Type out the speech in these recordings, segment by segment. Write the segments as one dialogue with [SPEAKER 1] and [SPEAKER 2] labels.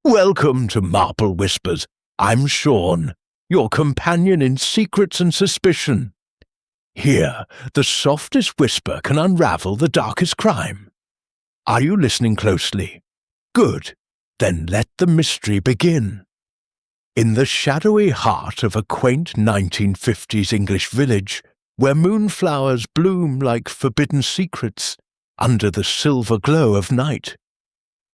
[SPEAKER 1] Welcome to Marple Whispers. I'm Sean, your companion in secrets and suspicion. Here, the softest whisper can unravel the darkest crime. Are you listening closely? Good. Then let the mystery begin. In the shadowy heart of a quaint 1950s English village, where moonflowers bloom like forbidden secrets under the silver glow of night,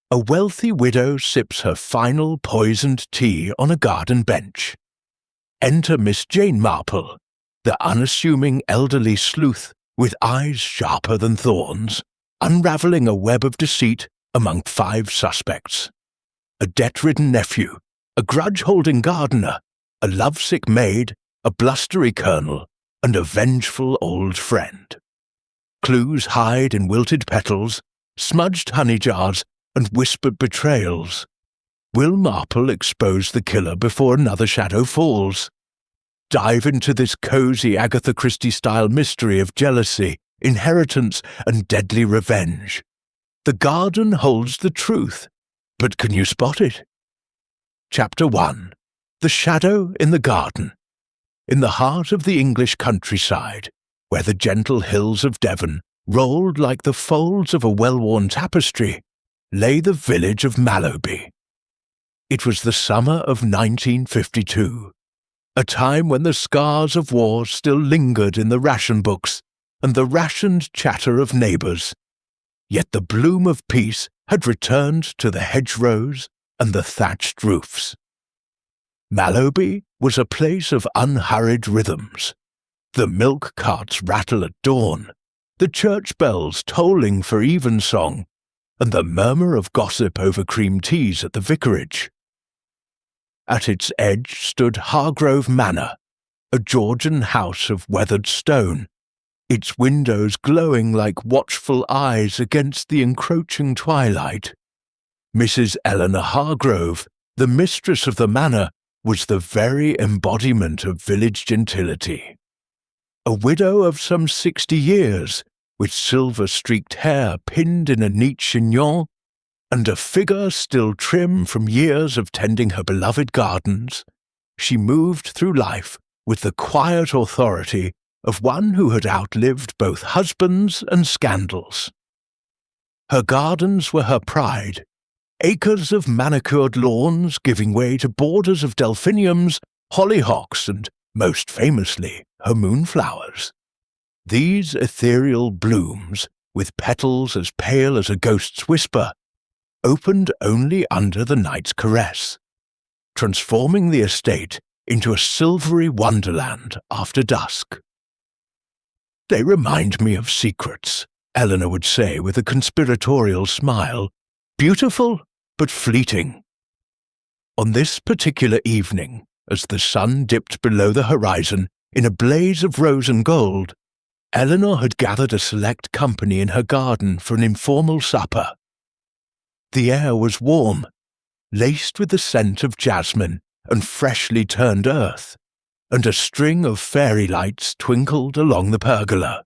[SPEAKER 1] a wealthy widow sips her final poisoned tea on a garden bench. Enter Miss Jane Marple, the unassuming elderly sleuth with eyes sharper than thorns, unravelling a web of deceit among 5 suspects. A debt-ridden nephew, a grudge-holding gardener, a lovesick maid, a blustery colonel, and a vengeful old friend. Clues hide in wilted petals, smudged honey jars, and whispered betrayals. Will Marple expose the killer before another shadow falls? Dive into this cosy Agatha Christie-style mystery of jealousy, inheritance, and deadly revenge. The garden holds the truth, but can you spot it? Chapter 1. The Shadow in the Garden. In the heart of the English countryside, where the gentle hills of Devon rolled like the folds of a well-worn tapestry, lay the village of Mallowby. It was the summer of 1952, a time when the scars of war still lingered in the ration books and the rationed chatter of neighbours. Yet the bloom of peace had returned to the hedgerows and the thatched roofs. Mallowby was a place of unhurried rhythms. The milk carts rattle at dawn, the church bells tolling for evensong, and the murmur of gossip over cream teas at the vicarage. At its edge stood Hargrove Manor, a Georgian house of weathered stone, its windows glowing like watchful eyes against the encroaching twilight. Mrs. Eleanor Hargrove, the mistress of the manor, was the very embodiment of village gentility. A widow of some 60 years, with silver-streaked hair pinned in a neat chignon, and a figure still trim from years of tending her beloved gardens, she moved through life with the quiet authority of one who had outlived both husbands and scandals. Her gardens were her pride, acres of manicured lawns giving way to borders of delphiniums, hollyhocks, and, most famously, her moonflowers. These ethereal blooms, with petals as pale as a ghost's whisper, opened only under the night's caress, transforming the estate into a silvery wonderland after dusk. "They remind me of secrets," Eleanor would say with a conspiratorial smile, "beautiful but fleeting." On this particular evening, as the sun dipped below the horizon in a blaze of rose and gold, Eleanor had gathered a select company in her garden for an informal supper. The air was warm, laced with the scent of jasmine and freshly turned earth, and a string of fairy lights twinkled along the pergola.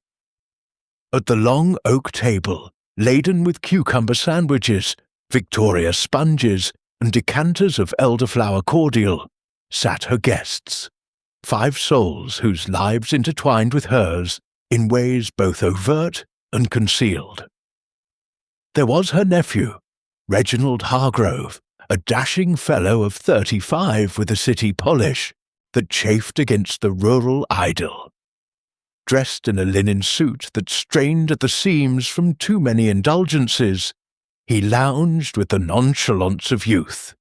[SPEAKER 1] At the long oak table, laden with cucumber sandwiches, Victoria sponges, and decanters of elderflower cordial, sat her guests, 5 souls whose lives intertwined with hers in ways both overt and concealed. There was her nephew, Reginald Hargrove, a dashing fellow of 35 with a city polish that chafed against the rural idyll. Dressed in a linen suit that strained at the seams from too many indulgences, he lounged with the nonchalance of youth,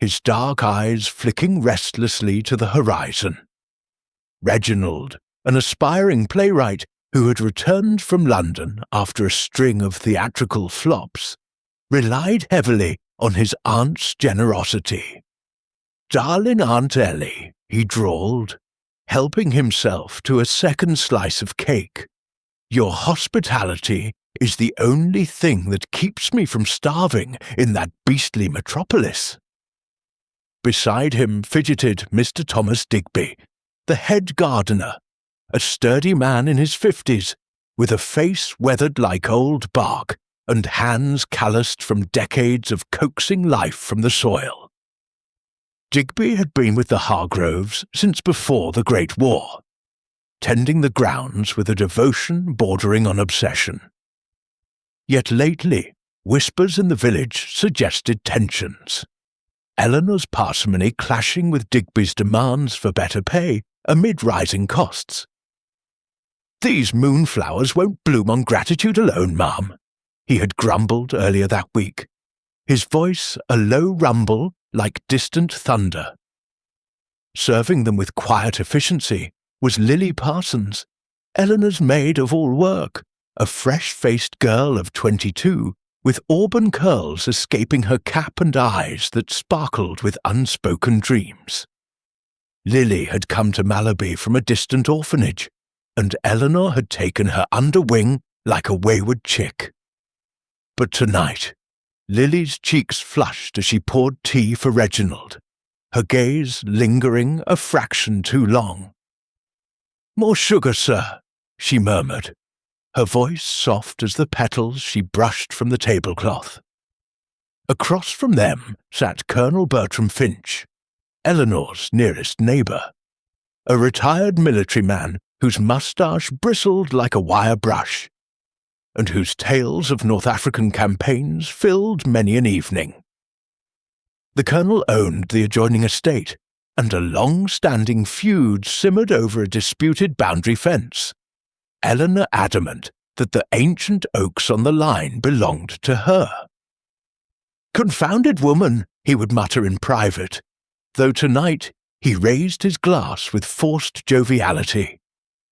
[SPEAKER 1] his dark eyes flicking restlessly to the horizon. Reginald, an aspiring playwright who had returned from London after a string of theatrical flops, relied heavily on his aunt's generosity. "Darling Aunt Ellie," he drawled, helping himself to a second slice of cake, "your hospitality is the only thing that keeps me from starving in that beastly metropolis." Beside him fidgeted Mr. Thomas Digby, the head gardener, a sturdy man in his 50s, with a face weathered like old bark and hands calloused from decades of coaxing life from the soil. Digby had been with the Hargroves since before the Great War, tending the grounds with a devotion bordering on obsession. Yet lately, whispers in the village suggested tensions. Eleanor's parsimony clashing with Digby's demands for better pay amid rising costs. "These moonflowers won't bloom on gratitude alone, ma'am," he had grumbled earlier that week, his voice a low rumble like distant thunder. Serving them with quiet efficiency was Lily Parsons, Eleanor's maid of all work, a fresh-faced girl of 22, with auburn curls escaping her cap and eyes that sparkled with unspoken dreams. Lily had come to Malaby from a distant orphanage, and Eleanor had taken her under wing like a wayward chick. But tonight, Lily's cheeks flushed as she poured tea for Reginald, her gaze lingering a fraction too long. "More sugar, sir," she murmured, her voice soft as the petals she brushed from the tablecloth. Across from them sat Colonel Bertram Finch, Eleanor's nearest neighbour, a retired military man whose moustache bristled like a wire brush, and whose tales of North African campaigns filled many an evening. The colonel owned the adjoining estate, and a long-standing feud simmered over a disputed boundary fence, Eleanor adamant that the ancient oaks on the line belonged to her. "Confounded woman," he would mutter in private, though tonight he raised his glass with forced joviality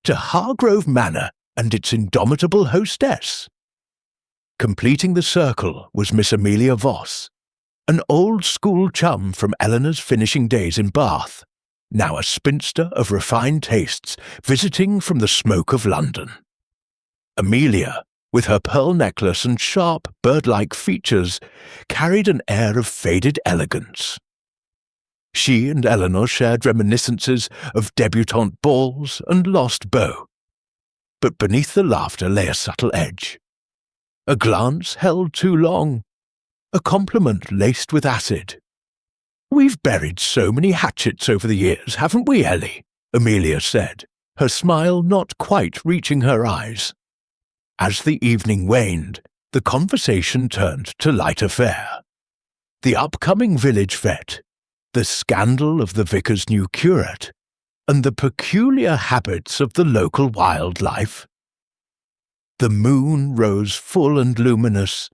[SPEAKER 1] to Hargrove Manor and its indomitable hostess. Completing the circle was Miss Amelia Voss, an old-school chum from Eleanor's finishing days in Bath, now a spinster of refined tastes visiting from the smoke of London. Amelia, with her pearl necklace and sharp, bird-like features, carried an air of faded elegance. She and Eleanor shared reminiscences of debutante balls and lost beaux, but beneath the laughter lay a subtle edge. A glance held too long, a compliment laced with acid. "We've buried so many hatchets over the years, haven't we, Ellie?" Amelia said, her smile not quite reaching her eyes. As the evening waned, the conversation turned to lighter fare. The upcoming village fete, the scandal of the vicar's new curate, and the peculiar habits of the local wildlife. The moon rose full and luminous,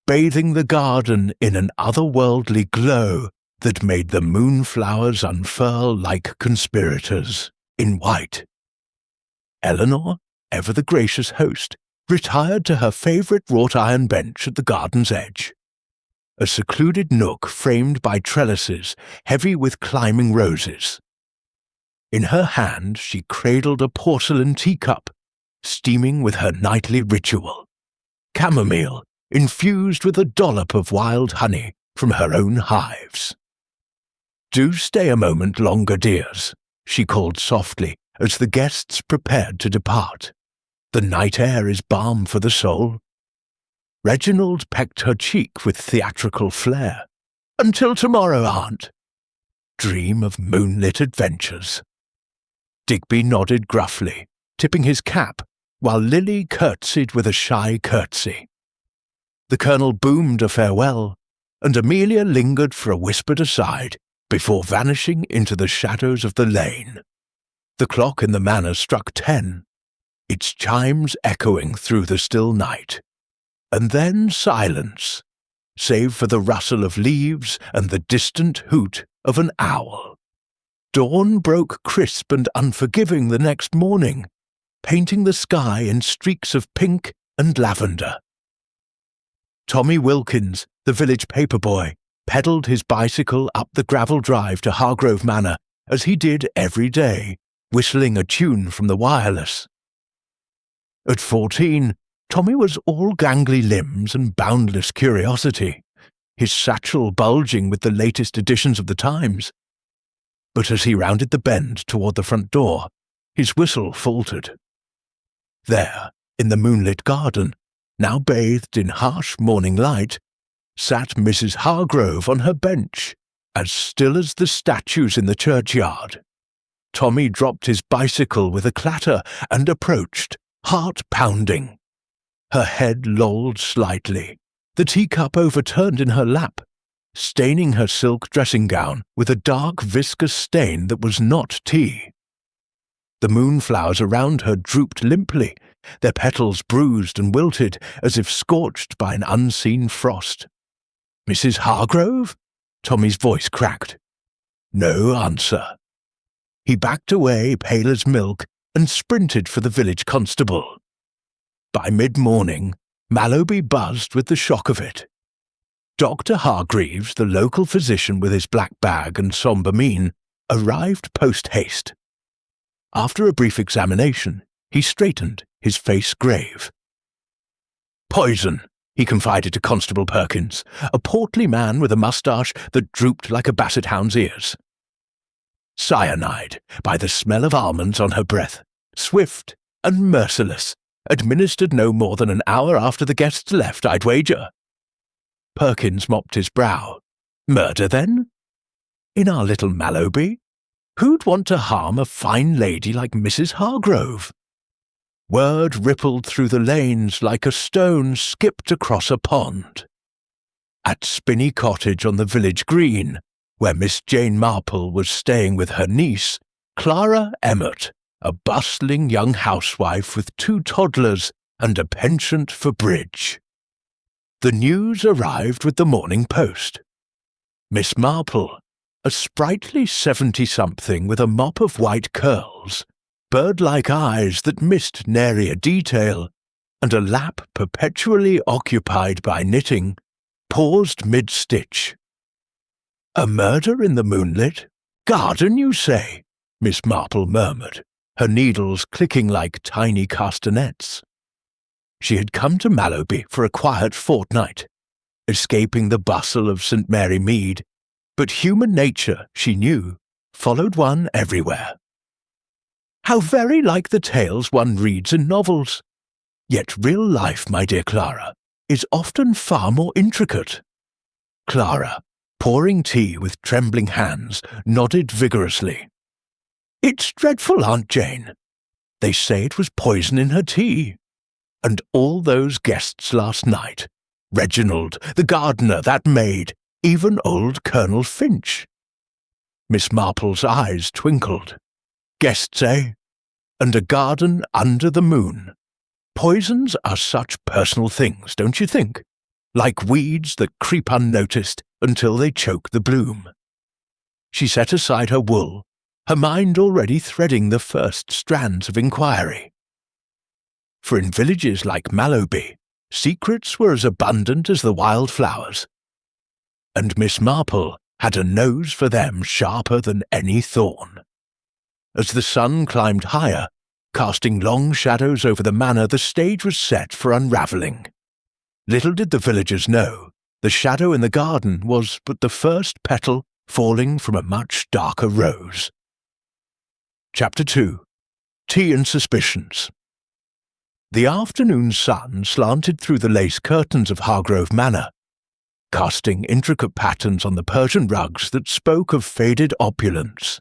[SPEAKER 1] bathing the garden in an otherworldly glow that made the moonflowers unfurl like conspirators, in white. Eleanor, ever the gracious host, retired to her favourite wrought-iron bench at the garden's edge, a secluded nook framed by trellises heavy with climbing roses. In her hand she cradled a porcelain teacup, steaming with her nightly ritual, chamomile infused with a dollop of wild honey from her own hives. "Do stay a moment longer, dears," she called softly as the guests prepared to depart. "The night air is balm for the soul." Reginald pecked her cheek with theatrical flair. "Until tomorrow, Aunt." Dream of moonlit adventures. Digby nodded gruffly, tipping his cap, while Lily curtsied with a shy curtsy. The colonel boomed a farewell, and Amelia lingered for a whispered aside before vanishing into the shadows of the lane. The clock in the manor struck 10, its chimes echoing through the still night, and then silence, save for the rustle of leaves and the distant hoot of an owl. Dawn broke crisp and unforgiving the next morning, painting the sky in streaks of pink and lavender. Tommy Wilkins, the village paperboy, pedalled his bicycle up the gravel drive to Hargrove Manor as he did every day, whistling a tune from the wireless. At 14, Tommy was all gangly limbs and boundless curiosity, his satchel bulging with the latest editions of the Times. But as he rounded the bend toward the front door, his whistle faltered. There, in the moonlit garden, now bathed in harsh morning light, sat Mrs. Hargrove on her bench, as still as the statues in the churchyard. Tommy dropped his bicycle with a clatter and approached, heart pounding. Her head lolled slightly, the teacup overturned in her lap, staining her silk dressing gown with a dark viscous stain that was not tea. The moonflowers around her drooped limply, their petals bruised and wilted as if scorched by an unseen frost. "Mrs. Hargrove?" Tommy's voice cracked. No answer. He backed away, pale as milk, and sprinted for the village constable. By mid-morning, Mallowby buzzed with the shock of it. Dr. Hargreaves, the local physician with his black bag and sombre mien, arrived post-haste. After a brief examination, he straightened, his face grave. "Poison," he confided to Constable Perkins, a portly man with a moustache that drooped like a basset hound's ears. "Cyanide, by the smell of almonds on her breath, swift and merciless, administered no more than an hour after the guests left, I'd wager." Perkins mopped his brow. "Murder, then? In our little Mallowby? Who'd want to harm a fine lady like Mrs. Hargrove?" Word rippled through the lanes like a stone skipped across a pond. At Spinney Cottage on the village green, where Miss Jane Marple was staying with her niece, Clara Emmett, a bustling young housewife with 2 toddlers and a penchant for bridge. The news arrived with the Morning Post. Miss Marple, a sprightly 70-something with a mop of white curls, bird-like eyes that missed nary a detail, and a lap perpetually occupied by knitting, paused mid-stitch. "A murder in the Moonlit? Garden, you say?" Miss Marple murmured, her needles clicking like tiny castanets. She had come to Mallowby for a quiet fortnight, escaping the bustle of St. Mary Mead, but human nature, she knew, followed one everywhere. How very like the tales one reads in novels! Yet real life, my dear Clara, is often far more intricate. Clara, pouring tea with trembling hands, nodded vigorously. "It's dreadful, Aunt Jane. They say it was poison in her tea. And all those guests last night, Reginald, the gardener, that maid, even old Colonel Finch." Miss Marple's eyes twinkled. "Guests, eh? And a garden under the moon. Poisons are such personal things, don't you think? Like weeds that creep unnoticed until they choke the bloom." She set aside her wool, her mind already threading the first strands of inquiry. For in villages like Mallowby, secrets were as abundant as the wildflowers, and Miss Marple had a nose for them sharper than any thorn. As the sun climbed higher, casting long shadows over the manor, the stage was set for unravelling. Little did the villagers know, the shadow in the garden was but the first petal falling from a much darker rose. Chapter 2. Tea and Suspicions. The afternoon sun slanted through the lace curtains of Hargrove Manor, casting intricate patterns on the Persian rugs that spoke of faded opulence.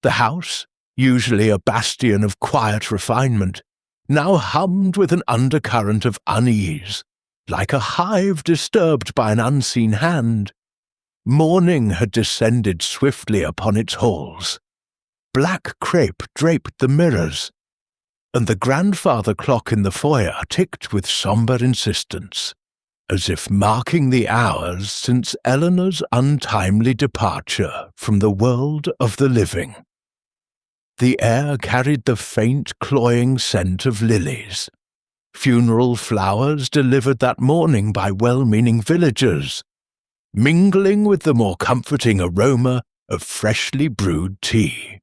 [SPEAKER 1] The house, usually a bastion of quiet refinement, now hummed with an undercurrent of unease, like a hive disturbed by an unseen hand. Morning had descended swiftly upon its halls. Black crape draped the mirrors, and the grandfather clock in the foyer ticked with sombre insistence, as if marking the hours since Eleanor's untimely departure from the world of the living. The air carried the faint, cloying scent of lilies, funeral flowers delivered that morning by well-meaning villagers, mingling with the more comforting aroma of freshly brewed tea.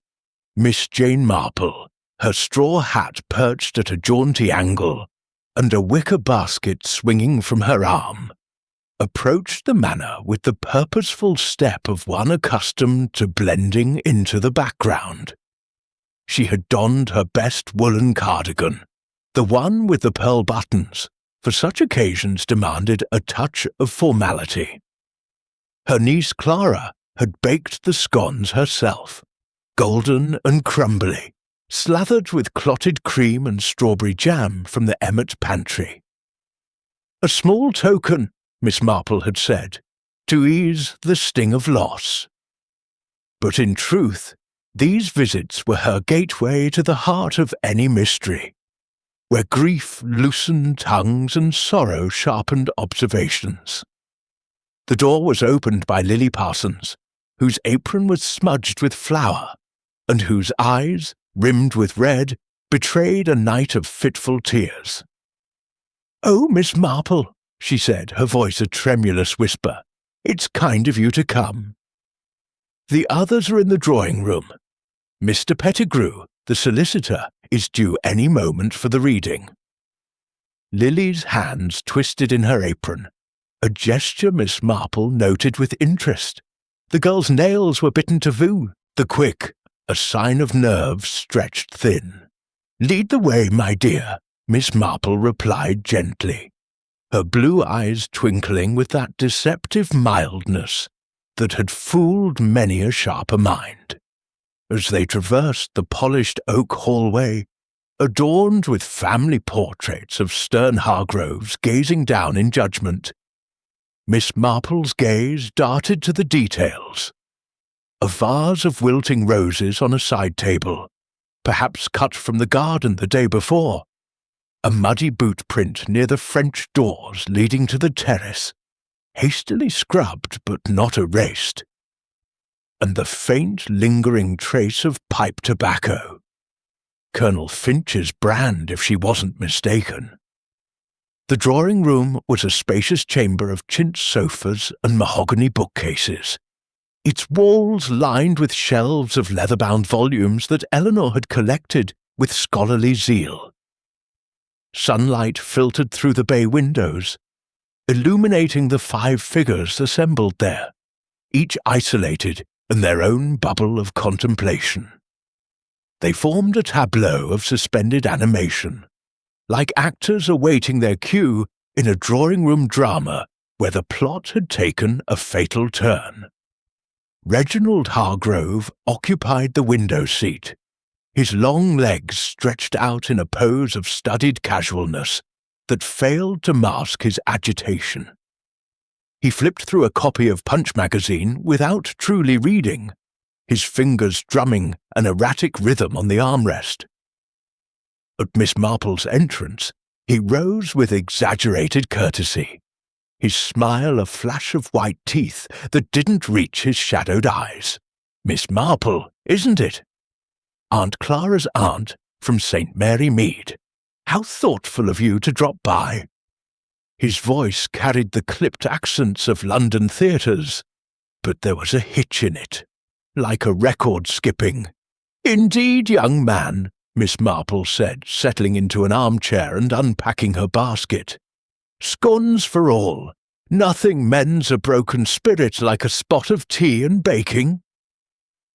[SPEAKER 1] Miss Jane Marple, her straw hat perched at a jaunty angle, and a wicker basket swinging from her arm, approached the manor with the purposeful step of one accustomed to blending into the background. She had donned her best woolen cardigan, the one with the pearl buttons, for such occasions demanded a touch of formality. Her niece Clara had baked the scones herself, golden and crumbly, slathered with clotted cream and strawberry jam from the Emmett pantry. "A small token," Miss Marple had said, "to ease the sting of loss." But in truth, these visits were her gateway to the heart of any mystery, where grief loosened tongues and sorrow sharpened observations. The door was opened by Lily Parsons, whose apron was smudged with flour, and whose eyes, rimmed with red, betrayed a night of fitful tears. "Oh, Miss Marple," she said, her voice a tremulous whisper, "it's kind of you to come. The others are in the drawing-room. Mr. Pettigrew, the solicitor, is due any moment for the reading." Lily's hands twisted in her apron, a gesture Miss Marple noted with interest. The girl's nails were bitten to vue, the quick, a sign of nerves stretched thin. "Lead the way, my dear," Miss Marple replied gently, her blue eyes twinkling with that deceptive mildness that had fooled many a sharper mind. As they traversed the polished oak hallway, adorned with family portraits of stern Hargroves gazing down in judgment, Miss Marple's gaze darted to the details. A vase of wilting roses on a side table, perhaps cut from the garden the day before, a muddy boot print near the French doors leading to the terrace, hastily scrubbed but not erased, and the faint lingering trace of pipe tobacco. Colonel Finch's brand, if she wasn't mistaken. The drawing-room was a spacious chamber of chintz sofas and mahogany bookcases, its walls lined with shelves of leather-bound volumes that Eleanor had collected with scholarly zeal. Sunlight filtered through the bay windows, illuminating the 5 figures assembled there, each isolated in their own bubble of contemplation. They formed a tableau of suspended animation, like actors awaiting their cue in a drawing-room drama where the plot had taken a fatal turn. Reginald Hargrove occupied the window seat, his long legs stretched out in a pose of studied casualness that failed to mask his agitation. He flipped through a copy of Punch magazine without truly reading, his fingers drumming an erratic rhythm on the armrest. At Miss Marple's entrance, he rose with exaggerated courtesy, his smile a flash of white teeth that didn't reach his shadowed eyes. "Miss Marple, isn't it? Aunt Clara's aunt from St. Mary Mead. How thoughtful of you to drop by." His voice carried the clipped accents of London theatres, but there was a hitch in it, like a record skipping. "Indeed, young man," Miss Marple said, settling into an armchair and unpacking her basket. "Scones for all. Nothing mends a broken spirit like a spot of tea and baking."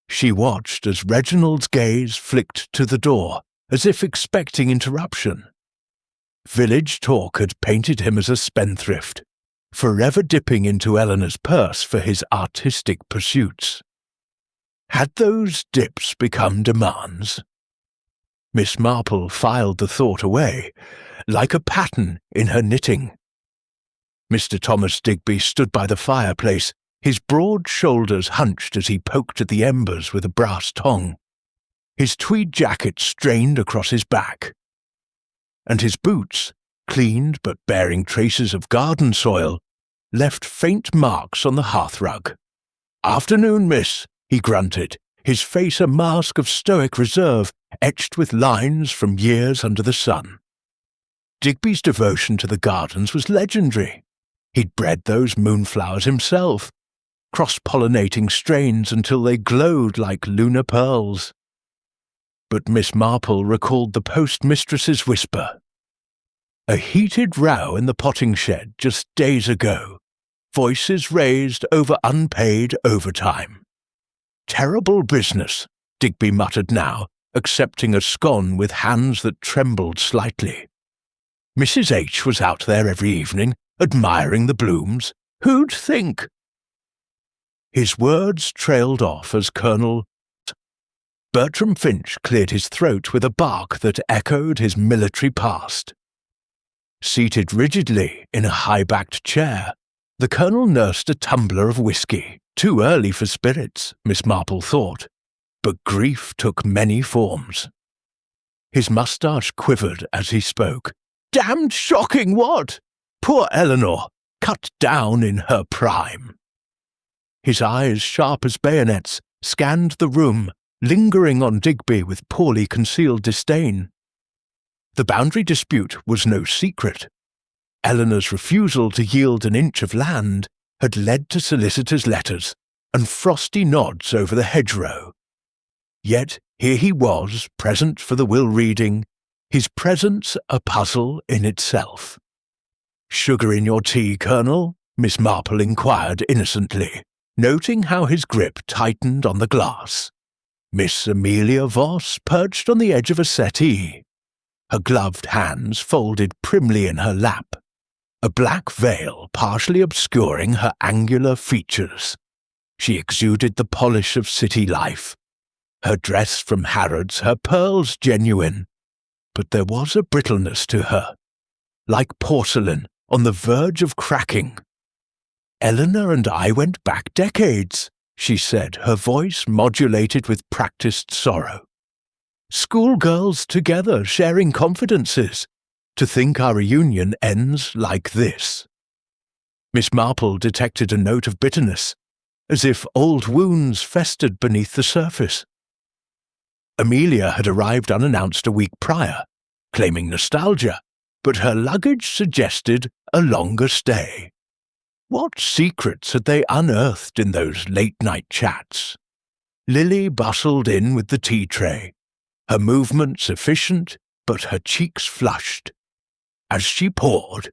[SPEAKER 1] She watched as Reginald's gaze flicked to the door, as if expecting interruption. Village talk had painted him as a spendthrift, forever dipping into Eleanor's purse for his artistic pursuits. Had those dips become demands? Miss Marple filed the thought away, like a pattern in her knitting. Mr. Thomas Digby stood by the fireplace, his broad shoulders hunched as he poked at the embers with a brass tong. His tweed jacket strained across his back, and his boots, cleaned but bearing traces of garden soil, left faint marks on the hearthrug. "Afternoon, miss," he grunted, his face a mask of stoic reserve etched with lines from years under the sun. Digby's devotion to the gardens was legendary. He'd bred those moonflowers himself, cross-pollinating strains until they glowed like lunar pearls. But Miss Marple recalled the postmistress's whisper. A heated row in the potting shed just days ago, voices raised over unpaid overtime. "Terrible business," Digby muttered now, accepting a scone with hands that trembled slightly. Mrs. H was out there every evening, admiring the blooms. Who'd think? His words trailed off as Colonel Bertram Finch cleared his throat with a bark that echoed his military past. Seated rigidly in a high-backed chair, the Colonel nursed a tumbler of whiskey. Too early for spirits, Miss Marple thought, but grief took many forms. His moustache quivered as he spoke. Damned shocking, what? Poor Eleanor, cut down in her prime. His eyes, sharp as bayonets, scanned the room, lingering on Digby with poorly concealed disdain. The boundary dispute was no secret. Eleanor's refusal to yield an inch of land had led to solicitors' letters and frosty nods over the hedgerow. Yet here he was, present for the will-reading, his presence a puzzle in itself. "Sugar in your tea, Colonel?" Miss Marple inquired innocently, noting how his grip tightened on the glass. Miss Amelia Voss perched on the edge of a settee, her gloved hands folded primly in her lap, a black veil partially obscuring her angular features. She exuded the polish of city life, her dress from Harrods, her pearls genuine, but there was a brittleness to her, like porcelain on the verge of cracking. "Eleanor and I went back decades," she said, her voice modulated with practiced sorrow. "Schoolgirls together, sharing confidences. To think our reunion ends like this." Miss Marple detected a note of bitterness, as if old wounds festered beneath the surface. Amelia had arrived unannounced a week prior, claiming nostalgia, but her luggage suggested a longer stay. What secrets had they unearthed in those late-night chats? Lily bustled in with the tea tray, her movements efficient, but her cheeks flushed. As she poured,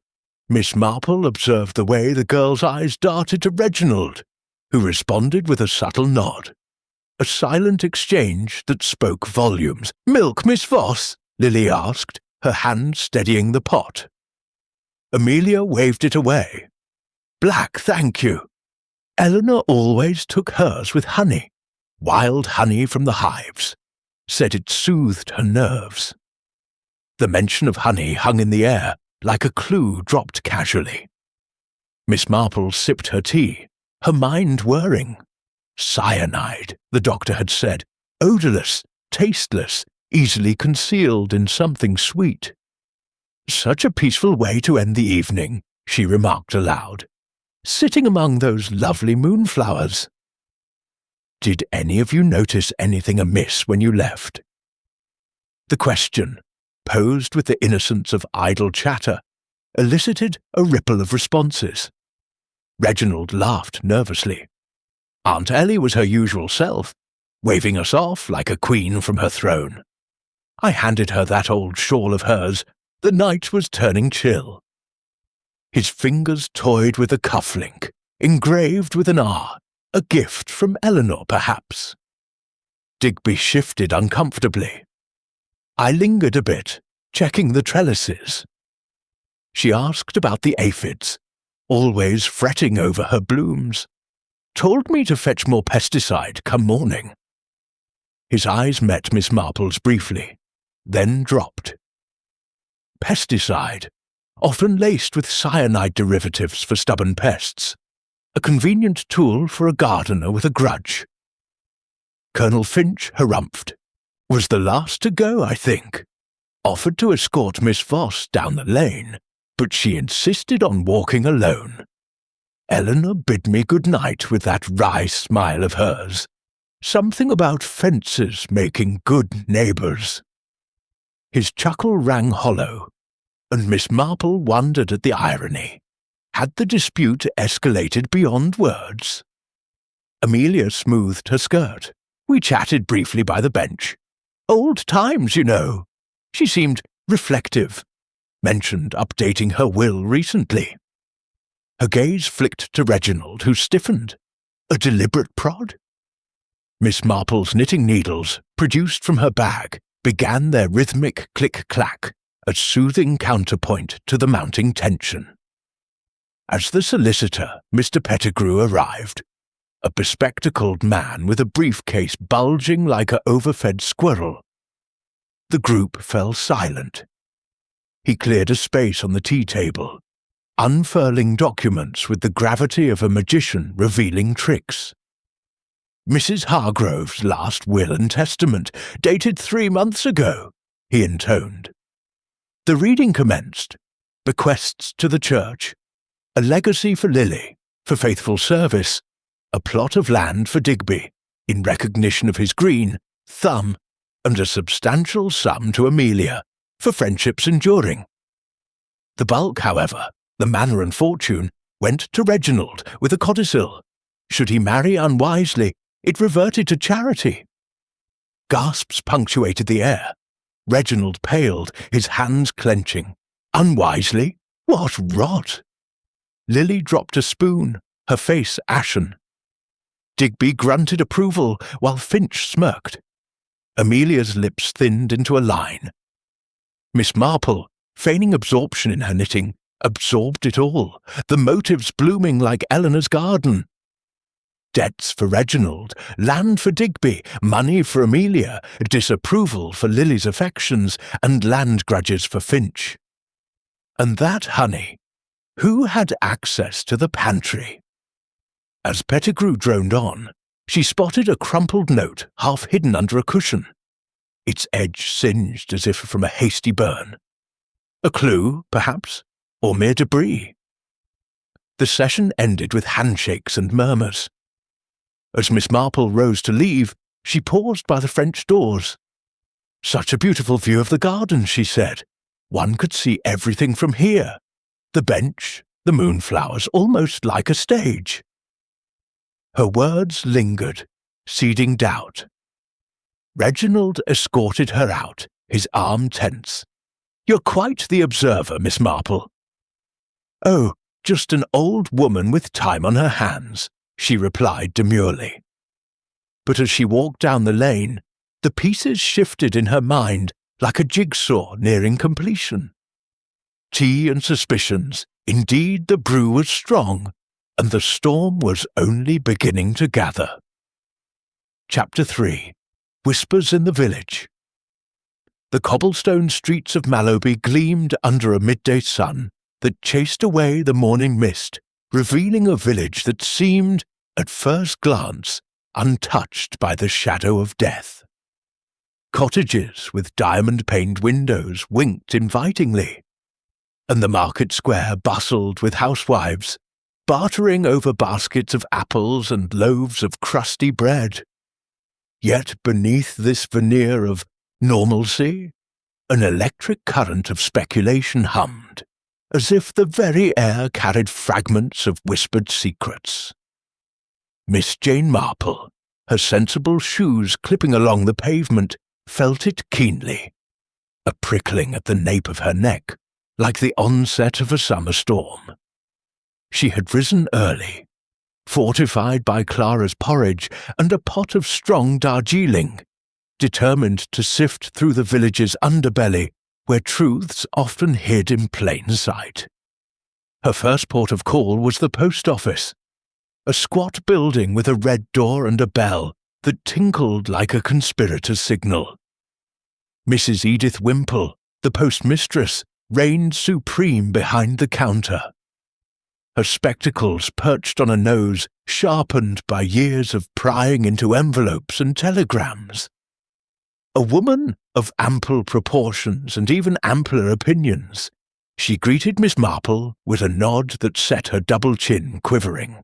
[SPEAKER 1] Miss Marple observed the way the girl's eyes darted to Reginald, who responded with a subtle nod. A silent exchange that spoke volumes. "Milk, Miss Voss?" Lily asked, her hand steadying the pot. Amelia waved it away. "Black, thank you." Eleanor always took hers with honey, wild honey from the hives, said it soothed her nerves. The mention of honey hung in the air, like a clue dropped casually. Miss Marple sipped her tea, her mind whirring. Cyanide, the doctor had said, odourless, tasteless, easily concealed in something sweet. "Such a peaceful way to end the evening," she remarked aloud, "sitting among those lovely moonflowers." "Did any of you notice anything amiss when you left?" The question, posed with the innocence of idle chatter, elicited a ripple of responses. Reginald laughed nervously. Aunt Ellie was her usual self, waving us off like a queen from her throne. I handed her that old shawl of hers. The night was turning chill. His fingers toyed with a cufflink, engraved with an R, a gift from Eleanor, perhaps. Digby shifted uncomfortably. I lingered a bit, checking the trellises. She asked about the aphids, always fretting over her blooms. Told me to fetch more pesticide come morning. His eyes met Miss Marple's briefly, then dropped. Pesticide, often laced with cyanide derivatives for stubborn pests, a convenient tool for a gardener with a grudge. Colonel Finch harumphed. Was the last to go, I think. Offered to escort Miss Voss down the lane, but she insisted on walking alone. Eleanor bid me good night with that wry smile of hers. Something about fences making good neighbours. His chuckle rang hollow, and Miss Marple wondered at the irony. Had the dispute escalated beyond words? Amelia smoothed her skirt. We chatted briefly by the bench. Old times, you know. She seemed reflective. Mentioned updating her will recently. Her gaze flicked to Reginald, who stiffened. A deliberate prod? Miss Marple's knitting needles, produced from her bag, began their rhythmic click-clack a soothing counterpoint to the mounting tension. As the solicitor, Mr. Pettigrew, arrived, a bespectacled man with a briefcase bulging like an overfed squirrel, the group fell silent. He cleared a space on the tea table, unfurling documents with the gravity of a magician revealing tricks. Mrs. Hargrove's last will and testament, dated 3 months ago, he intoned. The reading commenced. Bequests to the church, a legacy for Lily, for faithful service, a plot of land for Digby, in recognition of his green, thumb, and a substantial sum to Amelia, for friendships enduring. The bulk, however, the manor and fortune, went to Reginald with a codicil. Should he marry unwisely, it reverted to charity. Gasps punctuated the air. Reginald paled, his hands clenching. Unwisely? What rot! Lily dropped a spoon, her face ashen. Digby grunted approval, while Finch smirked. Amelia's lips thinned into a line. Miss Marple, feigning absorption in her knitting, absorbed it all, the motives blooming like Eleanor's garden. Debts for Reginald, land for Digby, money for Amelia, disapproval for Lily's affections, and land grudges for Finch. And that honey, who had access to the pantry? As Pettigrew droned on, she spotted a crumpled note half hidden under a cushion, its edge singed as if from a hasty burn. A clue, perhaps, or mere debris. The session ended with handshakes and murmurs. As Miss Marple rose to leave, she paused by the French doors. Such a beautiful view of the garden, she said. One could see everything from here. The bench, the moonflowers, almost like a stage. Her words lingered, seeding doubt. Reginald escorted her out, his arm tense. You're quite the observer, Miss Marple. Oh, just an old woman with time on her hands, she replied demurely. But as she walked down the lane, the pieces shifted in her mind like a jigsaw nearing completion. Tea and suspicions, indeed the brew was strong, and the storm was only beginning to gather. Chapter 3. Whispers in the Village. The cobblestone streets of Mallowby gleamed under a midday sun that chased away the morning mist, revealing a village that seemed, at first glance, untouched by the shadow of death. Cottages with diamond-paned windows winked invitingly, and the market square bustled with housewives, bartering over baskets of apples and loaves of crusty bread. Yet beneath this veneer of normalcy, an electric current of speculation hummed, as if the very air carried fragments of whispered secrets. Miss Jane Marple, her sensible shoes clipping along the pavement, felt it keenly, a prickling at the nape of her neck, like the onset of a summer storm. She had risen early, fortified by Clara's porridge and a pot of strong Darjeeling, determined to sift through the village's underbelly where truths often hid in plain sight. Her first port of call was the post office, a squat building with a red door and a bell that tinkled like a conspirator's signal. Mrs. Edith Wimple, the postmistress, reigned supreme behind the counter. Her spectacles perched on a nose sharpened by years of prying into envelopes and telegrams. A woman of ample proportions and even ampler opinions, she greeted Miss Marple with a nod that set her double chin quivering.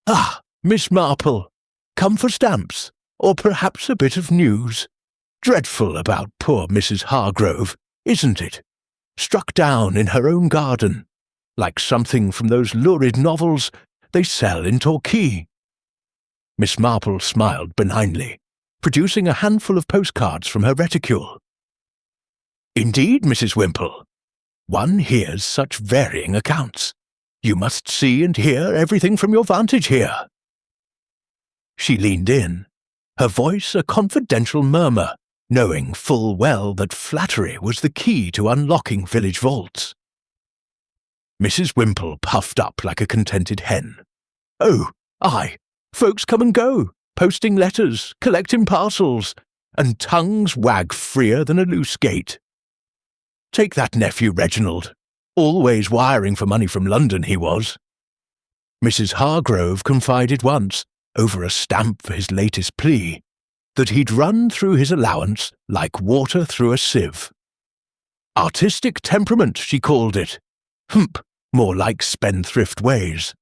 [SPEAKER 1] Ah, Miss Marple, come for stamps, or perhaps a bit of news. Dreadful about poor Mrs. Hargrove, isn't it? Struck down in her own garden, like something from those lurid novels they sell in Torquay. Miss Marple smiled benignly, producing a handful of postcards from her reticule. Indeed, Mrs. Wimple, one hears such varying accounts. You must see and hear everything from your vantage here. She leaned in, her voice a confidential murmur, knowing full well that flattery was the key to unlocking village vaults. Mrs. Wimple puffed up like a contented hen. "Oh, aye, folks come and go, posting letters, collecting parcels, and tongues wag freer than a loose gate. Take that nephew Reginald, always wiring for money from London he was. Mrs. Hargrove confided once, over a stamp for his latest plea, that he'd run through his allowance like water through a sieve. Artistic temperament, she called it. More like spendthrift ways.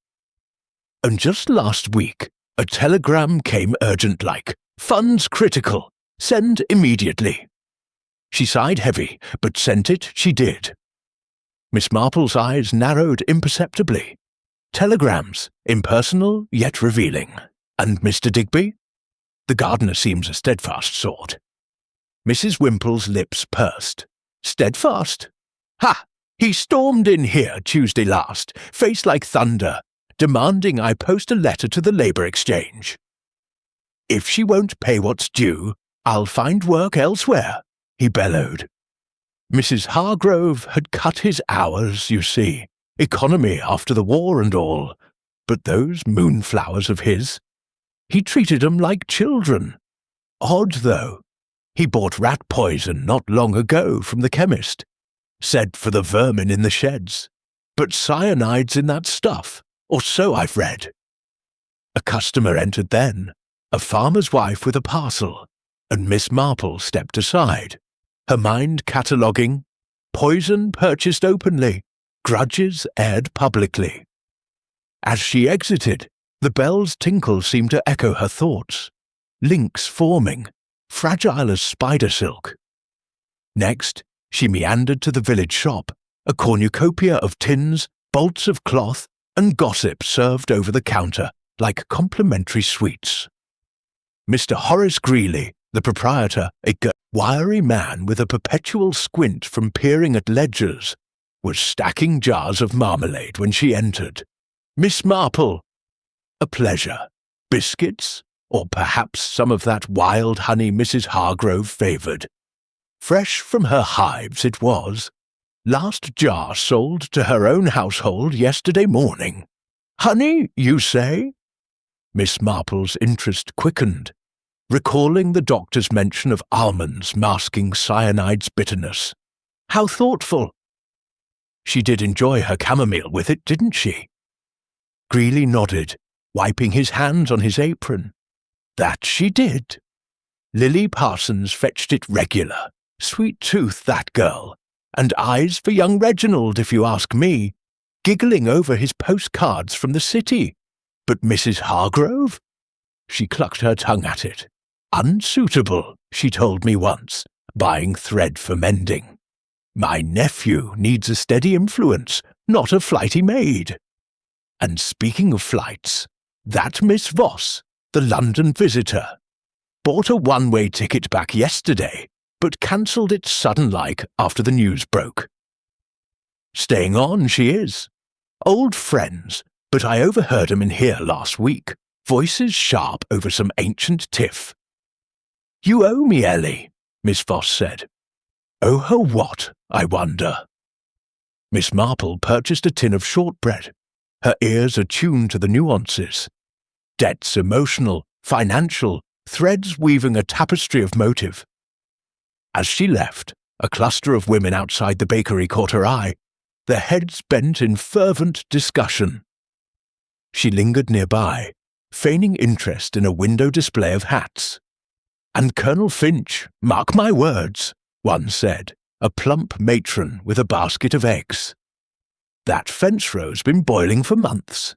[SPEAKER 1] And just last week, a telegram came urgent-like, funds critical, send immediately. She sighed heavy, but sent it she did. Miss Marple's eyes narrowed imperceptibly. Telegrams, impersonal yet revealing. And Mr. Digby? The gardener seems a steadfast sort. Mrs. Wimple's lips pursed. Steadfast? Ha! He stormed in here Tuesday last, face like thunder, demanding I post a letter to the Labour Exchange. If she won't pay what's due, I'll find work elsewhere, he bellowed. Mrs. Hargrove had cut his hours, you see, economy after the war and all, but those moonflowers of his, he treated 'em like children. Odd, though. He bought rat poison not long ago from the chemist. Said for the vermin in the sheds, but cyanide's in that stuff, or so I've read. A customer entered then, a farmer's wife with a parcel, and Miss Marple stepped aside, her mind cataloguing, poison purchased openly, grudges aired publicly. As she exited, the bell's tinkle seemed to echo her thoughts, links forming, fragile as spider silk. Next, she meandered to the village shop, a cornucopia of tins, bolts of cloth, and gossip served over the counter like complimentary sweets. Mr. Horace Greeley, the proprietor, a wiry man with a perpetual squint from peering at ledgers, was stacking jars of marmalade when she entered. Miss Marple! A pleasure. Biscuits, or perhaps some of that wild honey Mrs. Hargrove favoured. Fresh from her hives it was. Last jar sold to her own household yesterday morning. Honey, you say? Miss Marple's interest quickened, recalling the doctor's mention of almonds masking cyanide's bitterness. How thoughtful! She did enjoy her chamomile with it, didn't she? Greeley nodded, wiping his hands on his apron. That she did. Lily Parsons fetched it regular. Sweet tooth, that girl, and eyes for young Reginald, if you ask me, giggling over his postcards from the city. But Mrs. Hargrove? She clucked her tongue at it. Unsuitable, she told me once, buying thread for mending. My nephew needs a steady influence, not a flighty maid. And speaking of flights, that Miss Voss, the London visitor, bought a one-way ticket back yesterday, but cancelled it sudden-like after the news broke. Staying on, she is. Old friends, but I overheard 'em in here last week, voices sharp over some ancient tiff. You owe me, Ellie, Miss Voss said. Owe her what, I wonder? Miss Marple purchased a tin of shortbread, her ears attuned to the nuances. Debts emotional, financial, threads weaving a tapestry of motive. As she left, a cluster of women outside the bakery caught her eye, their heads bent in fervent discussion. She lingered nearby, feigning interest in a window display of hats. And Colonel Finch, mark my words, one said, a plump matron with a basket of eggs. That fence row's been boiling for months.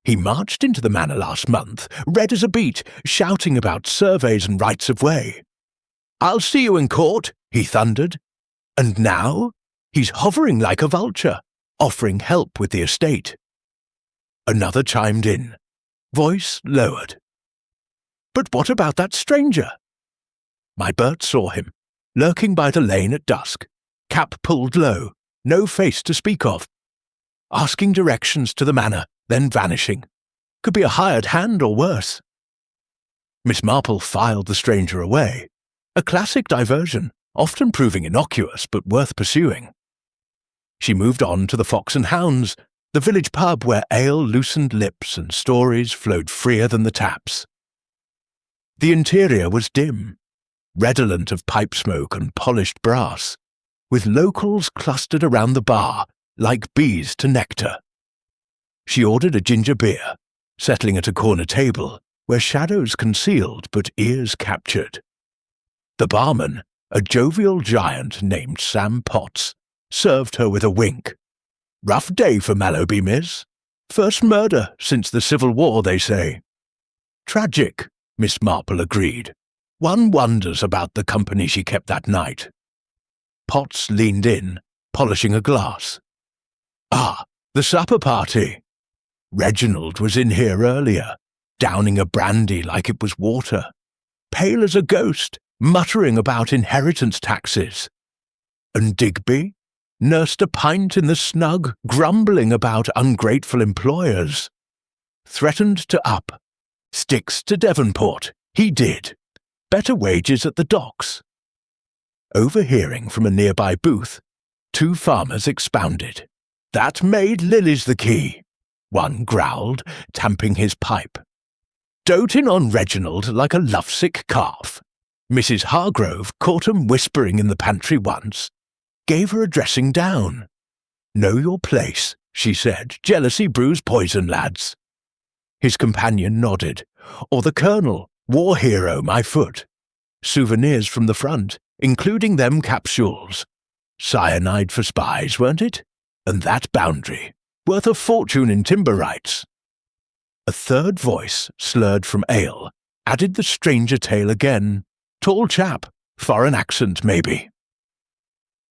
[SPEAKER 1] He marched into the manor last month, red as a beet, shouting about surveys and rights of way. I'll see you in court, he thundered. And now he's hovering like a vulture, offering help with the estate. Another chimed in, voice lowered. But what about that stranger? My Bert saw him, lurking by the lane at dusk, cap pulled low, no face to speak of. Asking directions to the manor, then vanishing. Could be a hired hand or worse. Miss Marple filed the stranger away, A classic diversion, often proving innocuous but worth pursuing. She moved on to the Fox and Hounds, the village pub where ale loosened lips and stories flowed freer than the taps. The interior was dim, redolent of pipe smoke and polished brass, with locals clustered around the bar like bees to nectar. She ordered a ginger beer, settling at a corner table where shadows concealed but ears captured. The barman, a jovial giant named Sam Potts, served her with a wink. "Rough day for Mallowby, miss. First murder since the Civil War, they say." "Tragic," Miss Marple agreed. "One wonders about the company she kept that night." Potts leaned in, polishing a glass. "Ah, the supper party. Reginald was in here earlier, downing a brandy like it was water, pale as a ghost, muttering about inheritance taxes. And Digby nursed a pint in the snug, grumbling about ungrateful employers. Threatened to up. Sticks to Devonport, he did. Better wages at the docks." Overhearing from a nearby booth, two farmers expounded. "That maid Lily's the key," one growled, tamping his pipe. "Doting on Reginald like a lovesick calf. Mrs. Hargrove caught 'em whispering in the pantry once. Gave her a dressing down. 'Know your place,' she said. 'Jealousy brews poison, lads.' His companion nodded. "Or the Colonel, war hero, my foot. Souvenirs from the front, including them capsules. Cyanide for spies, weren't it? And that boundary, worth a fortune in timber rights." A third voice, slurred from ale, added the stranger tale again. "Tall chap, foreign accent, maybe.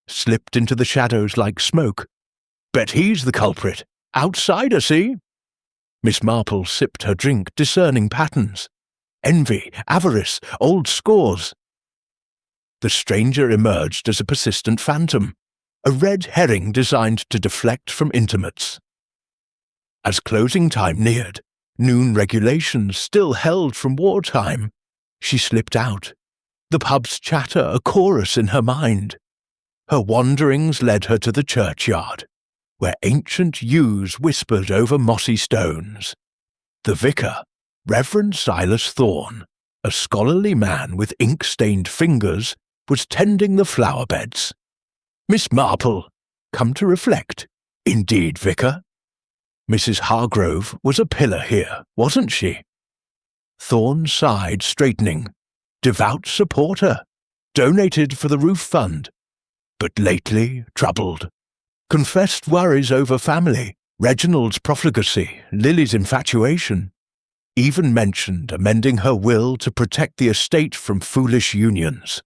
[SPEAKER 1] Slipped into the shadows like smoke. Bet he's the culprit. Outsider, see?" Miss Marple sipped her drink, discerning patterns. Envy, avarice, old scores. The stranger emerged as a persistent phantom, a red herring designed to deflect from intimates. As closing time neared, noon regulations still held from wartime, she slipped out, the pub's chatter a chorus in her mind. Her wanderings led her to the churchyard, where ancient yews whispered over mossy stones. The vicar, Reverend Silas Thorne, a scholarly man with ink-stained fingers, was tending the flower beds. "Miss Marple, come to reflect. Indeed, vicar." Mrs. Hargrove was a pillar here, wasn't she? Thorne sighed, straightening. Devout supporter. Donated for the roof fund. But lately troubled. Confessed worries over family, Reginald's profligacy, Lily's infatuation. Even mentioned amending her will to protect the estate from foolish unions.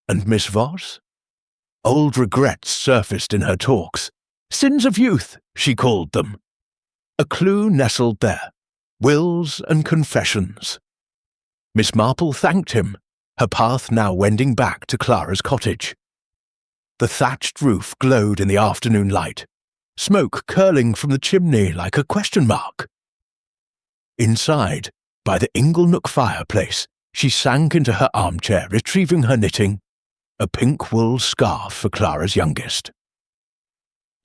[SPEAKER 1] And Miss Voss? Old regrets surfaced in her talks. Sins of youth, she called them. A clue nestled there. Wills and confessions. Miss Marple thanked him, her path now wending back to Clara's cottage. The thatched roof glowed in the afternoon light, smoke curling from the chimney like a question mark. Inside, by the inglenook fireplace, she sank into her armchair, retrieving her knitting, a pink wool scarf for Clara's youngest.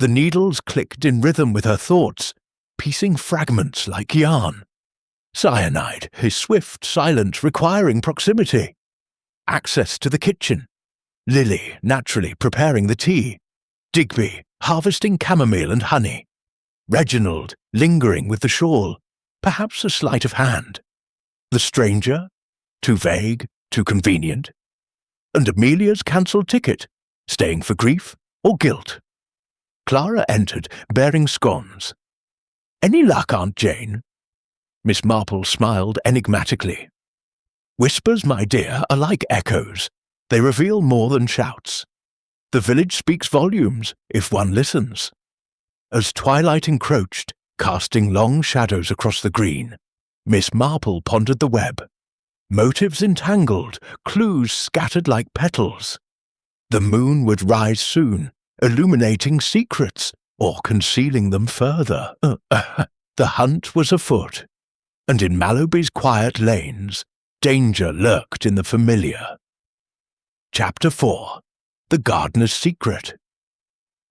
[SPEAKER 1] The needles clicked in rhythm with her thoughts, piecing fragments like yarn. Cyanide, his swift, silent, requiring proximity. Access to the kitchen. Lily, naturally preparing the tea. Digby, harvesting chamomile and honey. Reginald, lingering with the shawl, perhaps a sleight of hand. The stranger, too vague, too convenient. And Amelia's cancelled ticket, staying for grief or guilt. Clara entered, bearing scones. "Any luck, Aunt Jane?" Miss Marple smiled enigmatically. "Whispers, my dear, are like echoes. They reveal more than shouts. The village speaks volumes, if one listens." As twilight encroached, casting long shadows across the green, Miss Marple pondered the web. Motives entangled, clues scattered like petals. The moon would rise soon, illuminating secrets, or concealing them further. The hunt was afoot, and in Mallowby's quiet lanes, danger lurked in the familiar. Chapter 4. The Gardener's Secret.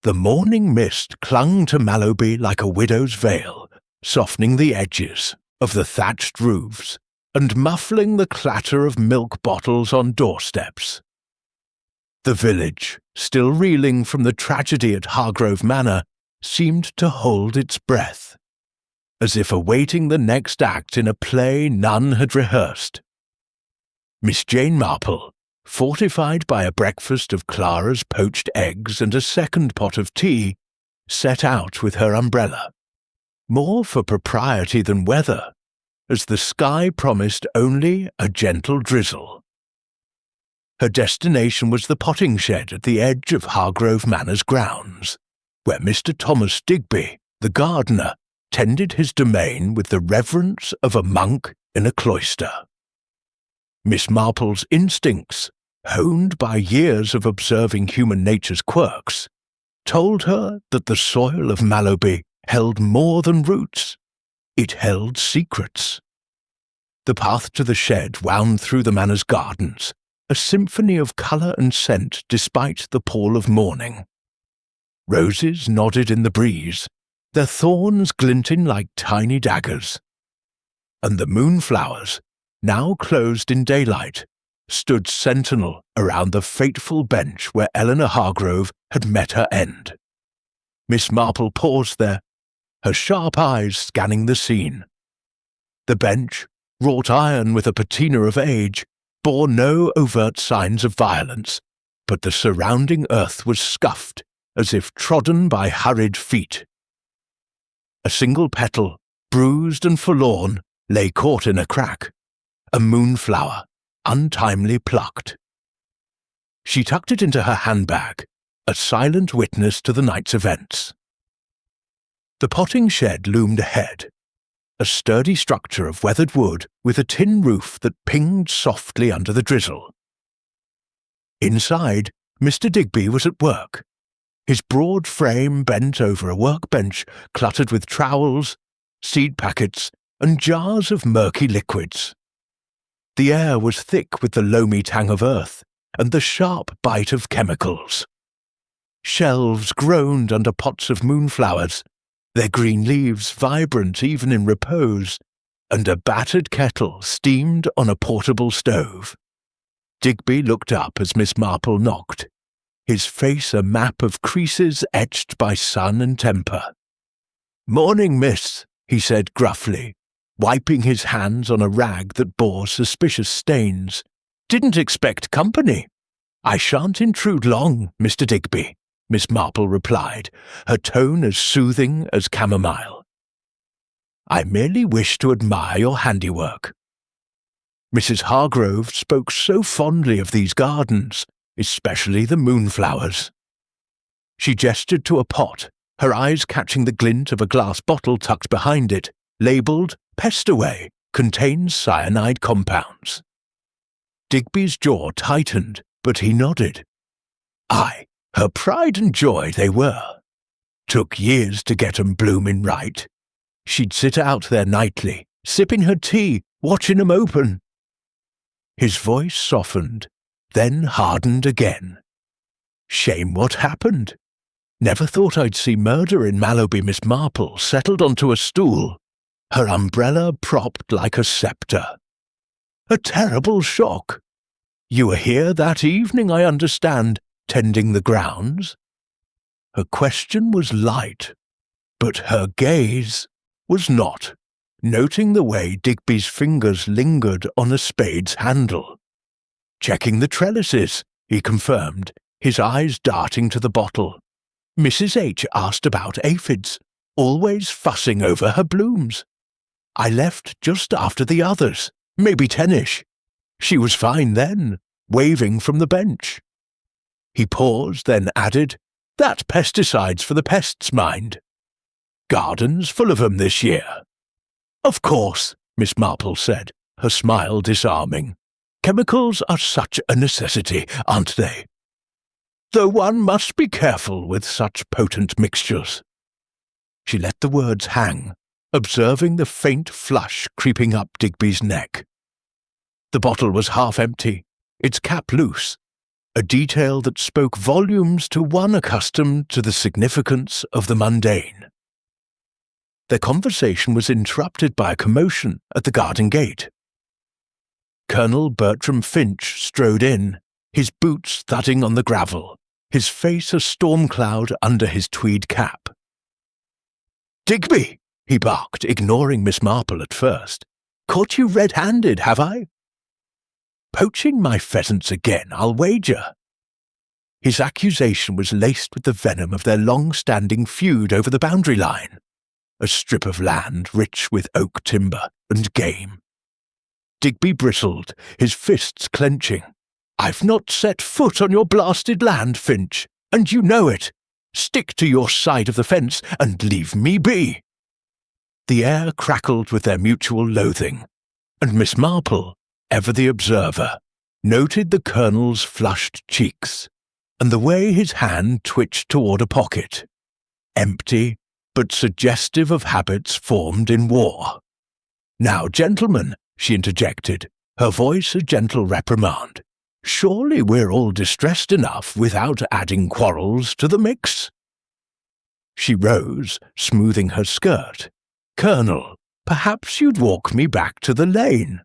[SPEAKER 1] The morning mist clung to Mallowby like a widow's veil, softening the edges of the thatched roofs and muffling the clatter of milk bottles on doorsteps. The village, still reeling from the tragedy at Hargrove Manor, seemed to hold its breath, as if awaiting the next act in a play none had rehearsed. Miss Jane Marple, fortified by a breakfast of Clara's poached eggs and a second pot of tea, set out with her umbrella, more for propriety than weather, as the sky promised only a gentle drizzle. Her destination was the potting shed at the edge of Hargrove Manor's grounds, where Mr. Thomas Digby, the gardener, tended his domain with the reverence of a monk in a cloister. Miss Marple's instincts, honed by years of observing human nature's quirks, told her that the soil of Mallowby held more than roots. It held secrets. The path to the shed wound through the manor's gardens, a symphony of colour and scent despite the pall of morning. Roses nodded in the breeze, their thorns glinting like tiny daggers. And the moonflowers, now closed in daylight, stood sentinel around the fateful bench where Eleanor Hargrove had met her end. Miss Marple paused there, her sharp eyes scanning the scene. The bench, wrought iron with a patina of age, bore no overt signs of violence, but the surrounding earth was scuffed as if trodden by hurried feet. A single petal, bruised and forlorn, lay caught in a crack, a moonflower, untimely plucked. She tucked it into her handbag, a silent witness to the night's events. The potting shed loomed ahead, a sturdy structure of weathered wood with a tin roof that pinged softly under the drizzle. Inside, Mr. Digby was at work, his broad frame bent over a workbench cluttered with trowels, seed packets, and jars of murky liquids. The air was thick with the loamy tang of earth and the sharp bite of chemicals. Shelves groaned under pots of moonflowers, their green leaves vibrant even in repose, and a battered kettle steamed on a portable stove. Digby looked up as Miss Marple knocked, his face a map of creases etched by sun and temper. "Morning, miss," he said gruffly, wiping his hands on a rag that bore suspicious stains. "Didn't expect company." "I shan't intrude long, Mr. Digby," Miss Marple replied, her tone as soothing as chamomile. "I merely wish to admire your handiwork." Mrs. Hargrove spoke so fondly of these gardens, especially the moonflowers. She gestured to a pot, her eyes catching the glint of a glass bottle tucked behind it, labelled "Pest Away, contains cyanide compounds." Digby's jaw tightened, but he nodded. Aye, her pride and joy they were. Took years to get 'em bloomin' right. She'd sit out there nightly, sipping her tea, watching 'em open. His voice softened, then hardened again. Shame what happened. Never thought I'd see murder in Mallowby. Miss Marple settled onto a stool, her umbrella propped like a sceptre. A terrible shock. You were here that evening, I understand, tending the grounds? Her question was light, but her gaze was not, noting the way Digby's fingers lingered on a spade's handle. "Checking the trellises," he confirmed, his eyes darting to the bottle. "Mrs. H. asked about aphids, always fussing over her blooms. I left just after the others, maybe 10ish. She was fine then, waving from the bench." He paused, then added, "That pesticide's for the pests, mind. Garden's full of 'em this year." "Of course," Miss Marple said, her smile disarming. "Chemicals are such a necessity, aren't they? Though one must be careful with such potent mixtures." She let the words hang, observing the faint flush creeping up Digby's neck. The bottle was half empty, its cap loose, a detail that spoke volumes to one accustomed to the significance of the mundane. Their conversation was interrupted by a commotion at the garden gate. Colonel Bertram Finch strode in, his boots thudding on the gravel, his face a storm cloud under his tweed cap. "Digby!" he barked, ignoring Miss Marple at first. "Caught you red-handed, have I?" "Poaching my pheasants again, I'll wager." His accusation was laced with the venom of their long-standing feud over the boundary line, a strip of land rich with oak timber and game. Digby bristled, his fists clenching. "I've not set foot on your blasted land, Finch, and you know it. Stick to your side of the fence and leave me be." The air crackled with their mutual loathing, and Miss Marple, ever the observer, noted the Colonel's flushed cheeks, and the way his hand twitched toward a pocket, empty but suggestive of habits formed in war. "Now, gentlemen," she interjected, her voice a gentle reprimand, "surely we're all distressed enough without adding quarrels to the mix." She rose, smoothing her skirt. "Colonel, perhaps you'd walk me back to the lane."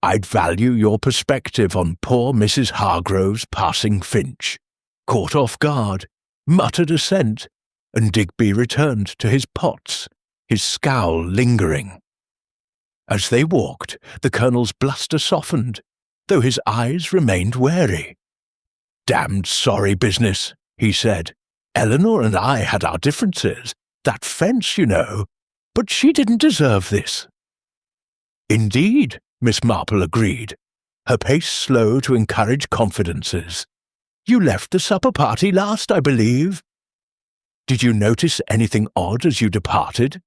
[SPEAKER 1] "I'd value your perspective on poor Mrs. Hargrove's passing Finch." Caught off guard, muttered assent, and Digby returned to his pots, his scowl lingering. As they walked, the Colonel's bluster softened, though his eyes remained wary. "Damned sorry business," he said. "Eleanor and I had our differences, that fence, you know, but she didn't deserve this." "Indeed," Miss Marple agreed, her pace slow to encourage confidences. "You left the supper party last, I believe. Did you notice anything odd as you departed?"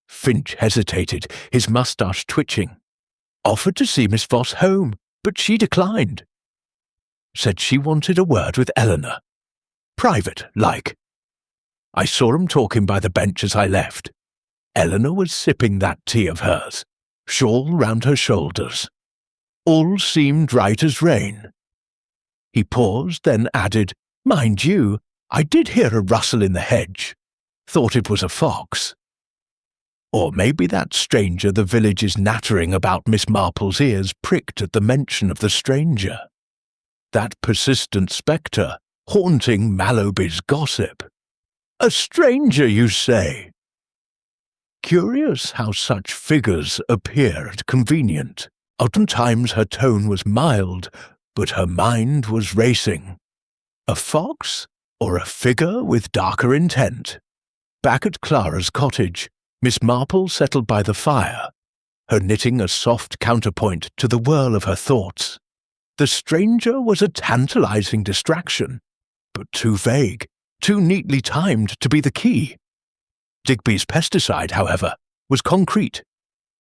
[SPEAKER 1] Finch hesitated, his moustache twitching. "Offered to see Miss Voss home, but she declined. Said she wanted a word with Eleanor. Private, like. I saw 'em talking by the bench as I left. Eleanor was sipping that tea of hers, shawl round her shoulders. All seemed right as rain." He paused, then added, "Mind you, I did hear a rustle in the hedge. Thought it was a fox. Or maybe that stranger the village's nattering about Miss Marple's ears pricked at the mention of the stranger. That persistent spectre, haunting Mallowby's gossip. A stranger, you say? Curious how such figures appeared convenient. Oftentimes her tone was mild, but her mind was racing. A fox, or a figure with darker intent? Back at Clara's cottage, Miss Marple settled by the fire, her knitting a soft counterpoint to the whirl of her thoughts. The stranger was a tantalizing distraction, but too vague, too neatly timed to be the key. Digby's pesticide, however, was concrete,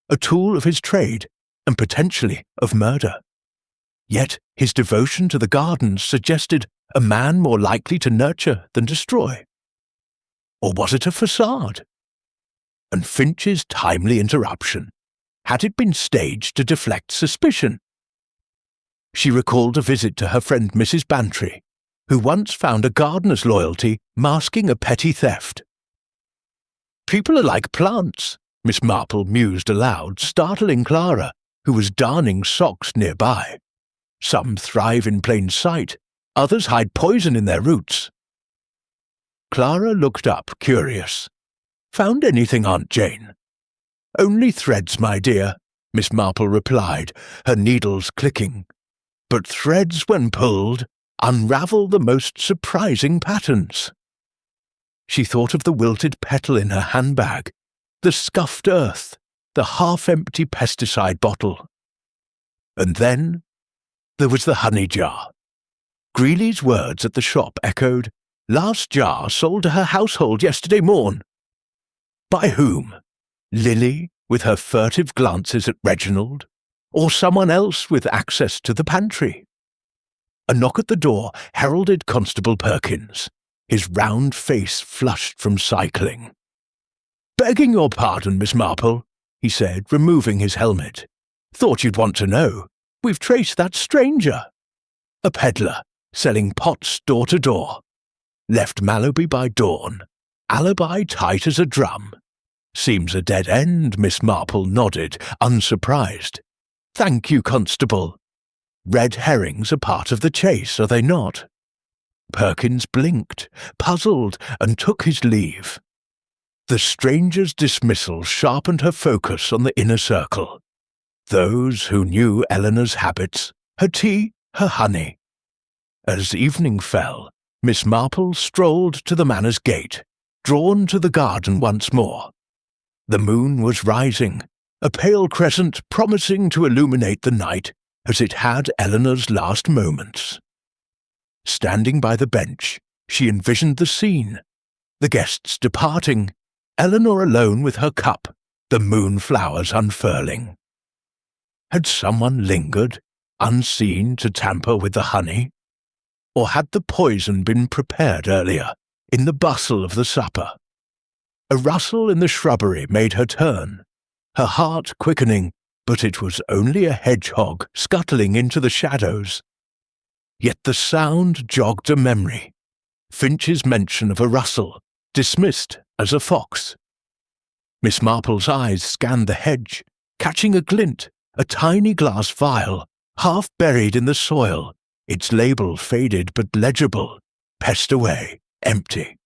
[SPEAKER 1] a tool of his trade, and potentially of murder. Yet his devotion to the gardens suggested a man more likely to nurture than destroy. Or was it a facade? And Finch's timely interruption, had it been staged to deflect suspicion? She recalled a visit to her friend Mrs. Bantry, who once found a gardener's loyalty masking a petty theft. "People are like plants," Miss Marple mused aloud, startling Clara, who was darning socks nearby. "Some thrive in plain sight, others hide poison in their roots." Clara looked up, curious. "Found anything, Aunt Jane?" "Only threads, my dear," Miss Marple replied, her needles clicking. "But threads, when pulled, unravel the most surprising patterns." She thought of the wilted petal in her handbag, the scuffed earth, the half-empty pesticide bottle. And then there was the honey jar. Greeley's words at the shop echoed, "Last jar sold to her household yesterday morn." By whom? Lily, with her furtive glances at Reginald, or someone else with access to the pantry? A knock at the door heralded Constable Perkins, his round face flushed from cycling. "Begging your pardon, Miss Marple," he said, removing his helmet. "Thought you'd want to know. We've traced that stranger." a peddler, selling pots door to door. Left Mallowby by dawn, alibi tight as a drum. Seems a dead end, Miss Marple nodded, unsurprised. Thank you, Constable. Red herrings are part of the chase, are they not? Perkins blinked, puzzled, and took his leave. The stranger's dismissal sharpened her focus on the inner circle. Those who knew Eleanor's habits, her tea, her honey. As evening fell, Miss Marple strolled to the manor's gate, drawn to the garden once more. The moon was rising, a pale crescent promising to illuminate the night as it had Eleanor's last moments. Standing by the bench, she envisioned the scene, the guests departing, Eleanor alone with her cup, the moonflowers unfurling. Had someone lingered, unseen, to tamper with the honey? Or had the poison been prepared earlier, in the bustle of the supper? A rustle in the shrubbery made her turn, her heart quickening, but it was only a hedgehog scuttling into the shadows. Yet the sound jogged a memory. Finch's mention of a rustle, dismissed as a fox. Miss Marple's eyes scanned the hedge, catching a glint, a tiny glass vial, half buried in the soil, its label faded but legible, pest away, empty.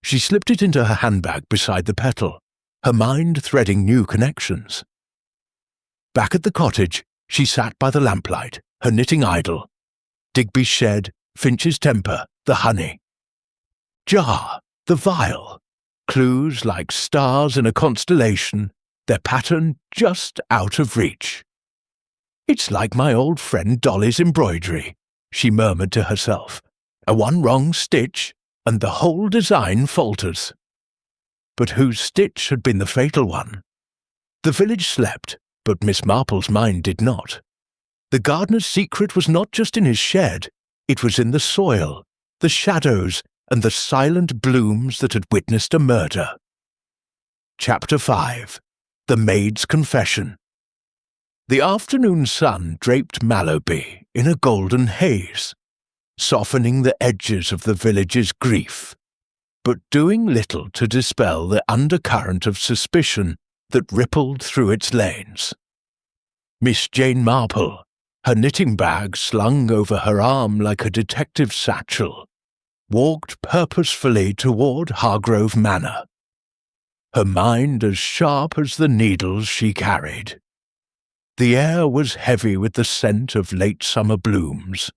[SPEAKER 1] She slipped it into her handbag beside the petal, her mind threading new connections. Back at the cottage, she sat by the lamplight, her knitting idle. Digby's shed, Finch's temper, the honey. Jar, the vial, clues like stars in a constellation, their pattern just out of reach. It's like my old friend Dolly's embroidery, she murmured to herself. A one wrong stitch, and the whole design falters. But whose stitch had been the fatal one? The village slept, but Miss Marple's mind did not. The gardener's secret was not just in his shed, it was in the soil, the shadows, and the silent blooms that had witnessed a murder. Chapter 5. The Maid's Confession. The afternoon sun draped Mallowby in a golden haze, softening the edges of the village's grief, but doing little to dispel the undercurrent of suspicion that rippled through its lanes. Miss Jane Marple, her knitting bag slung over her arm like a detective's satchel, walked purposefully toward Hargrove Manor, her mind as sharp as the needles she carried. The air was heavy with the scent of late summer blooms,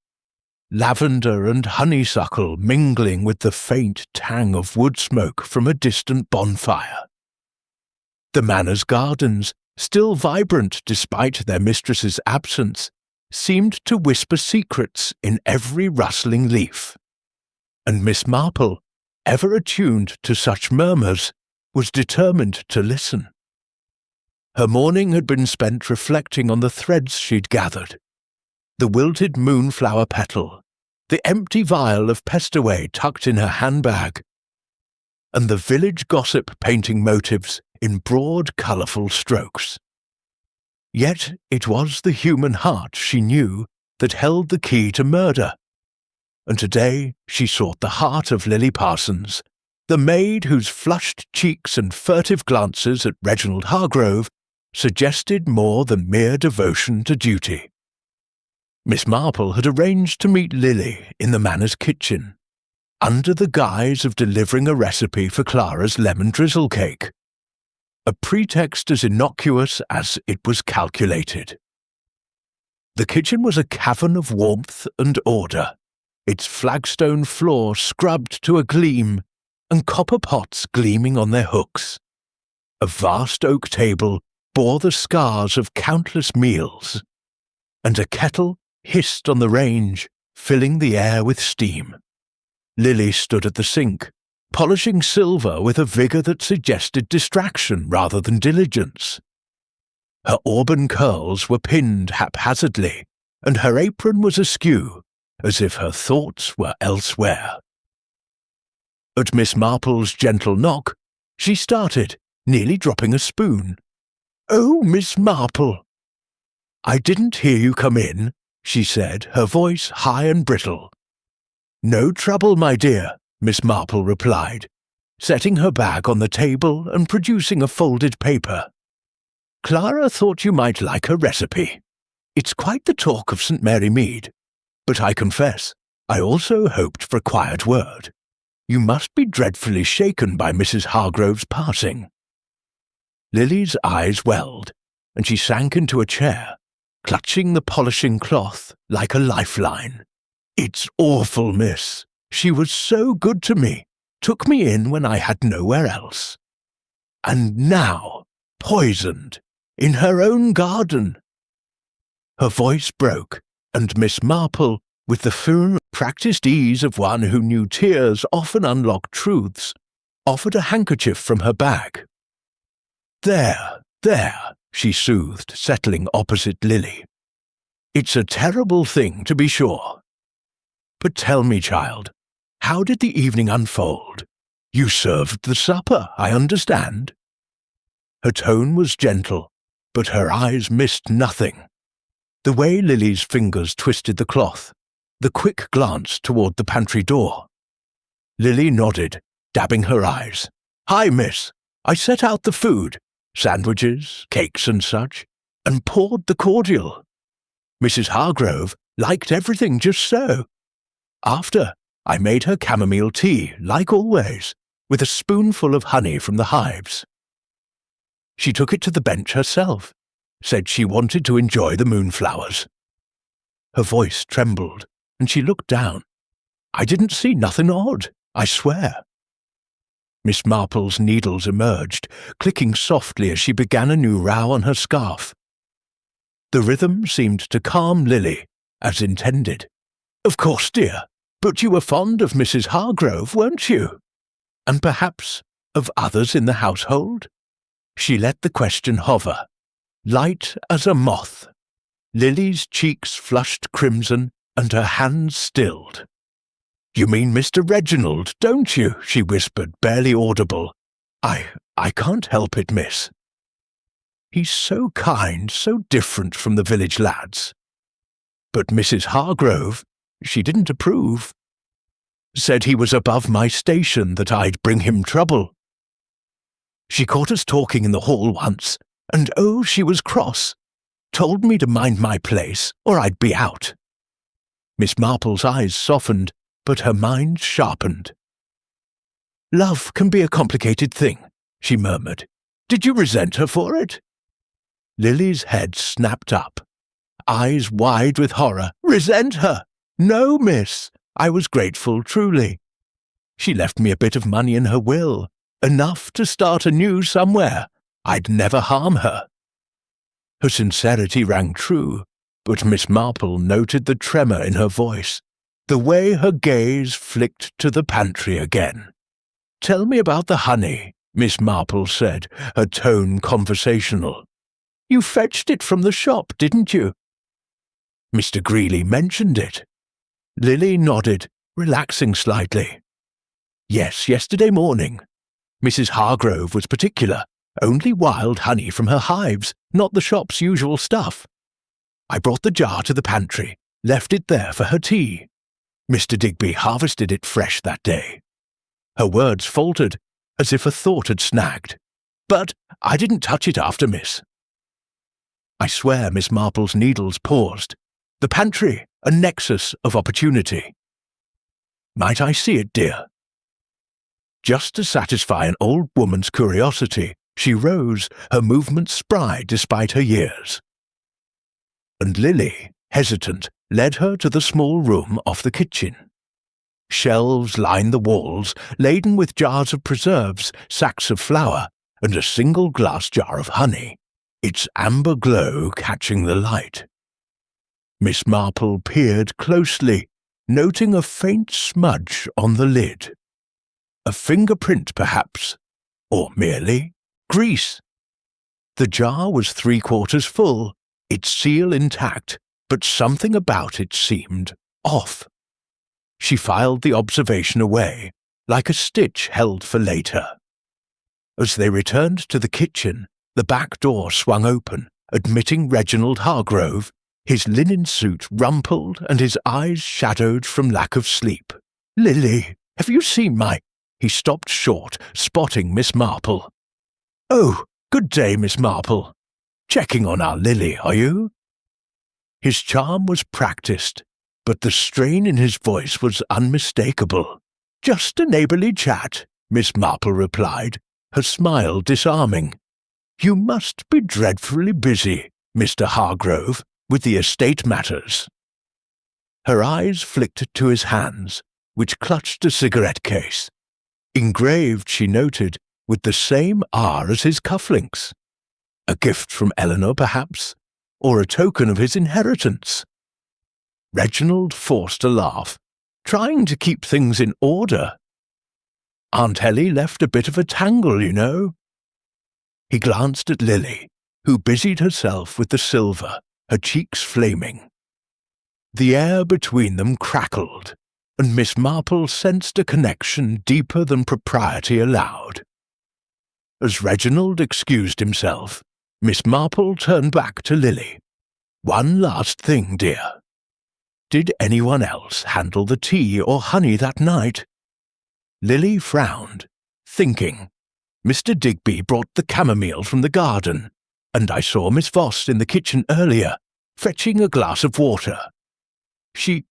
[SPEAKER 1] lavender and honeysuckle mingling with the faint tang of wood smoke from a distant bonfire. The manor's gardens, still vibrant despite their mistress's absence, seemed to whisper secrets in every rustling leaf. And Miss Marple, ever attuned to such murmurs, was determined to listen. Her morning had been spent reflecting on the threads she'd gathered. The wilted moonflower petal, the empty vial of pestaway tucked in her handbag, and the village gossip painting motives in broad, colourful strokes. Yet it was the human heart, she knew, that held the key to murder. And today she sought the heart of Lily Parsons, the maid whose flushed cheeks and furtive glances at Reginald Hargrove suggested more than mere devotion to duty. Miss Marple had arranged to meet Lily in the manor's kitchen, under the guise of delivering a recipe for Clara's lemon drizzle cake, a pretext as innocuous as it was calculated. The kitchen was a cavern of warmth and order, its flagstone floor scrubbed to a gleam, and copper pots gleaming on their hooks. A vast oak table bore the scars of countless meals, and a kettle hissed on the range, filling the air with steam. Lily stood at the sink, polishing silver with a vigour that suggested distraction rather than diligence. Her auburn curls were pinned haphazardly, and her apron was askew, as if her thoughts were elsewhere. At Miss Marple's gentle knock, she started, nearly dropping a spoon. "Oh, Miss Marple!" "I didn't hear you come in," she said, her voice high and brittle. "No trouble, my dear," Miss Marple replied, setting her bag on the table and producing a folded paper. "Clara thought you might like her recipe. It's quite the talk of St. Mary Mead, but I confess, I also hoped for a quiet word. You must be dreadfully shaken by Mrs. Hargrove's passing." Lily's eyes welled, and she sank into a chair, clutching the polishing cloth like a lifeline. "It's awful, miss. She was so good to me, took me in when I had nowhere else. And now, poisoned, in her own garden." Her voice broke, and Miss Marple, with the firm, practised ease of one who knew tears often unlock truths, offered a handkerchief from her bag. There, she soothed, settling opposite Lily. "It's a terrible thing, to be sure. But tell me, child, how did the evening unfold? You served the supper, I understand." Her tone was gentle, but her eyes missed nothing. The way Lily's fingers twisted the cloth, the quick glance toward the pantry door. Lily nodded, dabbing her eyes. "Hi, miss. I set out the food, sandwiches, cakes and such, and poured the cordial. Mrs. Hargrove liked everything just so. After, I made her chamomile tea, like always, with a spoonful of honey from the hives. She took it to the bench herself, said she wanted to enjoy the moonflowers." Her voice trembled, and she looked down. "I didn't see nothing odd, I swear." Miss Marple's needles emerged, clicking softly as she began a new row on her scarf. The rhythm seemed to calm Lily, as intended. "Of course, dear, but you were fond of Mrs. Hargrove, weren't you? And perhaps of others in the household?" She let the question hover, light as a moth. Lily's cheeks flushed crimson and her hands stilled. "You mean Mr. Reginald, don't you?" she whispered, barely audible. I can't help it, miss. He's so kind, so different from the village lads. But Mrs. Hargrove, she didn't approve. Said he was above my station, that I'd bring him trouble. She caught us talking in the hall once, and oh, she was cross. Told me to mind my place, or I'd be out. Miss Marple's eyes softened, but her mind sharpened. "Love can be a complicated thing," she murmured. "Did you resent her for it?" Lily's head snapped up, eyes wide with horror. "Resent her? No, miss. I was grateful, truly. She left me a bit of money in her will, enough to start anew somewhere. I'd never harm her." Her sincerity rang true, but Miss Marple noted the tremor in her voice, the way her gaze flicked to the pantry again. "Tell me about the honey," Miss Marple said, her tone conversational. "You fetched it from the shop, didn't you?" "Mr. Greeley mentioned it." Lily nodded, relaxing slightly. "Yes, yesterday morning. Mrs. Hargrove was particular, only wild honey from her hives, not the shop's usual stuff. I brought the jar to the pantry, left it there for her tea. Mr. Digby harvested it fresh that day." Her words faltered, as if a thought had snagged. "But I didn't touch it after, miss." I swear Miss Marple's needles paused. The pantry, a nexus of opportunity. "Might I see it, dear?" Just to satisfy an old woman's curiosity, she rose, her movements spry despite her years. And Lily, hesitant, led her to the small room off the kitchen. Shelves lined the walls, laden with jars of preserves, sacks of flour, and a single glass jar of honey, its amber glow catching the light. Miss Marple peered closely, noting a faint smudge on the lid. A fingerprint, perhaps, or merely grease. The jar was 3/4 full, its seal intact, but something about it seemed off. She filed the observation away, like a stitch held for later. As they returned to the kitchen, the back door swung open, admitting Reginald Hargrove, his linen suit rumpled and his eyes shadowed from lack of sleep. "Lily, have you seen my—" He stopped short, spotting Miss Marple. "Oh, good day, Miss Marple. Checking on our Lily, are you?" His charm was practiced, but the strain in his voice was unmistakable. "Just a neighbourly chat," Miss Marple replied, her smile disarming. "You must be dreadfully busy, Mr. Hargrove, with the estate matters." Her eyes flicked to his hands, which clutched a cigarette case. Engraved, she noted, with the same R as his cufflinks. A gift from Eleanor, perhaps, or a token of his inheritance. Reginald forced a laugh, trying to keep things in order. "Aunt Ellie left a bit of a tangle, you know." He glanced at Lily, who busied herself with the silver, her cheeks flaming. The air between them crackled, and Miss Marple sensed a connection deeper than propriety allowed. As Reginald excused himself, Miss Marple turned back to Lily. "One last thing, dear. Did anyone else handle the tea or honey that night?" Lily frowned, thinking. "Mr. Digby brought the chamomile from the garden, and I saw Miss Voss in the kitchen earlier, fetching a glass of water. She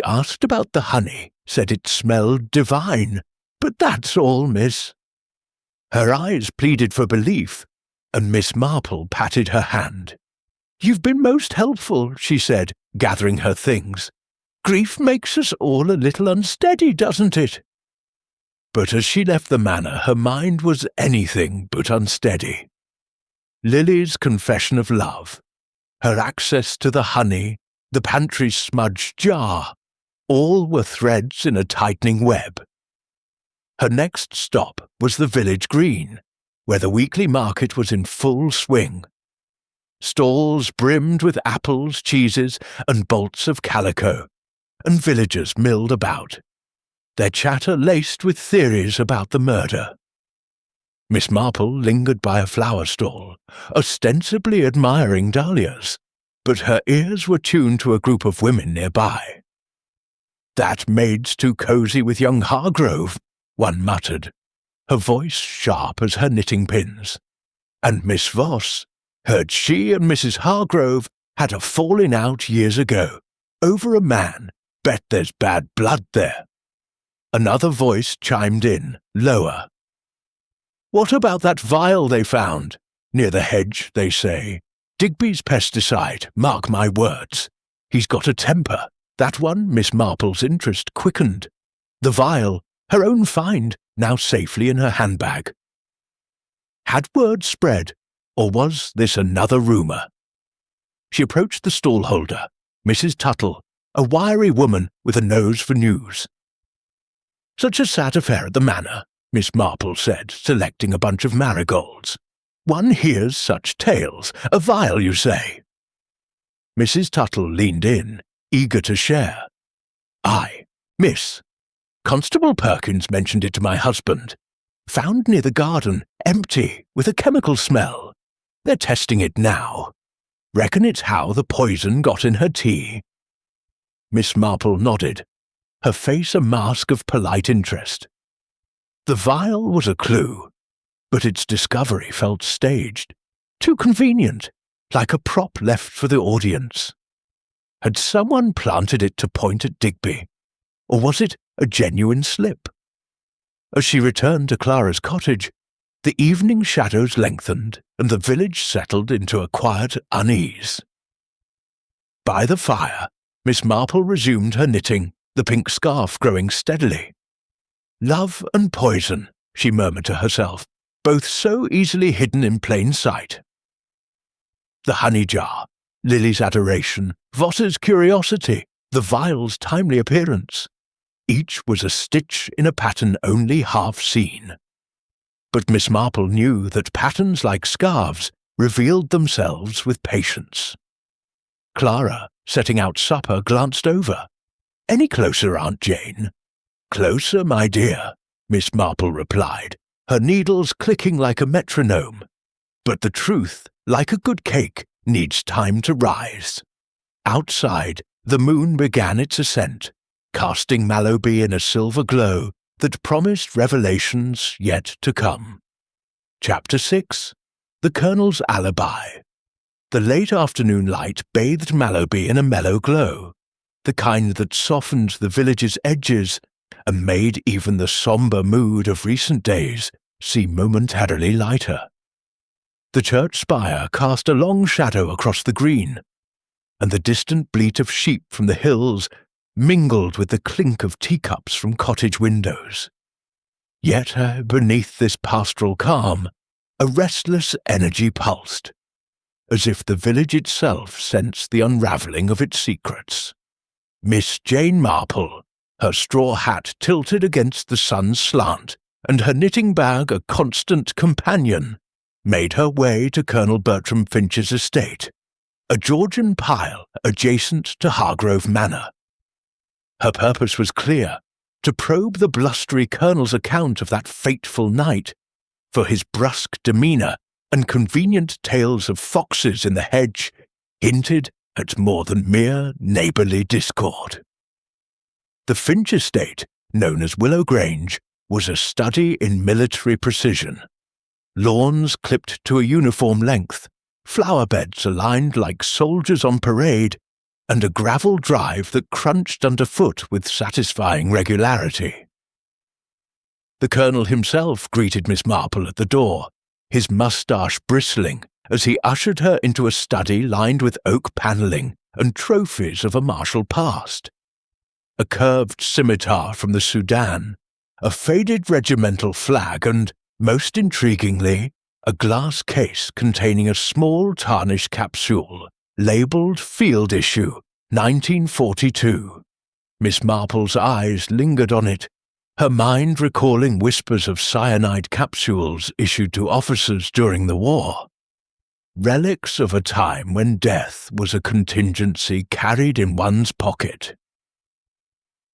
[SPEAKER 1] asked about the honey, said it smelled divine, but that's all, miss." Her eyes pleaded for belief, and Miss Marple patted her hand. "You've been most helpful," she said, gathering her things. "Grief makes us all a little unsteady, doesn't it?" But as she left the manor, her mind was anything but unsteady. Lily's confession of love, her access to the honey, the pantry's smudged jar, all were threads in a tightening web. Her next stop was the village green, where the weekly market was in full swing. Stalls brimmed with apples, cheeses, and bolts of calico, and villagers milled about, their chatter laced with theories about the murder. Miss Marple lingered by a flower stall, ostensibly admiring dahlias, but her ears were tuned to a group of women nearby. "That maid's too cosy with young Hargrove," one muttered, her voice sharp as her knitting pins. And Miss Voss heard she and Mrs. Hargrove had a falling out years ago, over a man. "Bet there's bad blood there." Another voice chimed in, lower. "What about that vial they found? Near the hedge, they say. Digby's pesticide, mark my words. He's got a temper." That one Miss Marple's interest quickened. The vial, her own find, now safely in her handbag. Had word spread, or was this another rumour? She approached the stallholder, Mrs. Tuttle, a wiry woman with a nose for news. "Such a sad affair at the manor," Miss Marple said, selecting a bunch of marigolds. "One hears such tales. A vial, you say?" Mrs. Tuttle leaned in, eager to share. "Aye, miss. Constable Perkins mentioned it to my husband. Found near the garden, empty, with a chemical smell. They're testing it now. Reckon it's how the poison got in her tea." Miss Marple nodded, her face a mask of polite interest. The vial was a clue, but its discovery felt staged, too convenient, like a prop left for the audience. Had someone planted it to point at Digby, or was it a genuine slip? As she returned to Clara's cottage, the evening shadows lengthened and the village settled into a quiet unease. By the fire, Miss Marple resumed her knitting, the pink scarf growing steadily. "Love and poison," she murmured to herself, "both so easily hidden in plain sight." The honey jar, Lily's adoration, Voss's curiosity, the vial's timely appearance. Each was a stitch in a pattern only half seen. But Miss Marple knew that patterns like scarves revealed themselves with patience. Clara, setting out supper, glanced over. "Any closer, Aunt Jane?" "Closer, my dear," Miss Marple replied, her needles clicking like a metronome. "But the truth, like a good cake, needs time to rise." Outside, the moon began its ascent, casting Mallowby in a silver glow that promised revelations yet to come. Chapter 6. The Colonel's Alibi. The late afternoon light bathed Mallowby in a mellow glow, the kind that softened the village's edges and made even the sombre mood of recent days seem momentarily lighter. The church spire cast a long shadow across the green, and the distant bleat of sheep from the hills mingled with the clink of teacups from cottage windows. Yet beneath this pastoral calm, a restless energy pulsed, as if the village itself sensed the unravelling of its secrets. Miss Jane Marple, her straw hat tilted against the sun's slant, and her knitting bag a constant companion, made her way to Colonel Bertram Finch's estate, a Georgian pile adjacent to Hargrove Manor. Her purpose was clear, to probe the blustery colonel's account of that fateful night, for his brusque demeanour and convenient tales of foxes in the hedge hinted at more than mere neighbourly discord. The Finch estate, known as Willow Grange, was a study in military precision. Lawns clipped to a uniform length, flower beds aligned like soldiers on parade, and a gravel drive that crunched underfoot with satisfying regularity. The Colonel himself greeted Miss Marple at the door, his moustache bristling as he ushered her into a study lined with oak panelling and trophies of a martial past. A curved scimitar from the Sudan, a faded regimental flag, and, most intriguingly, a glass case containing a small tarnished capsule labelled Field Issue, 1942. Miss Marple's eyes lingered on it, her mind recalling whispers of cyanide capsules issued to officers during the war. Relics of a time when death was a contingency carried in one's pocket.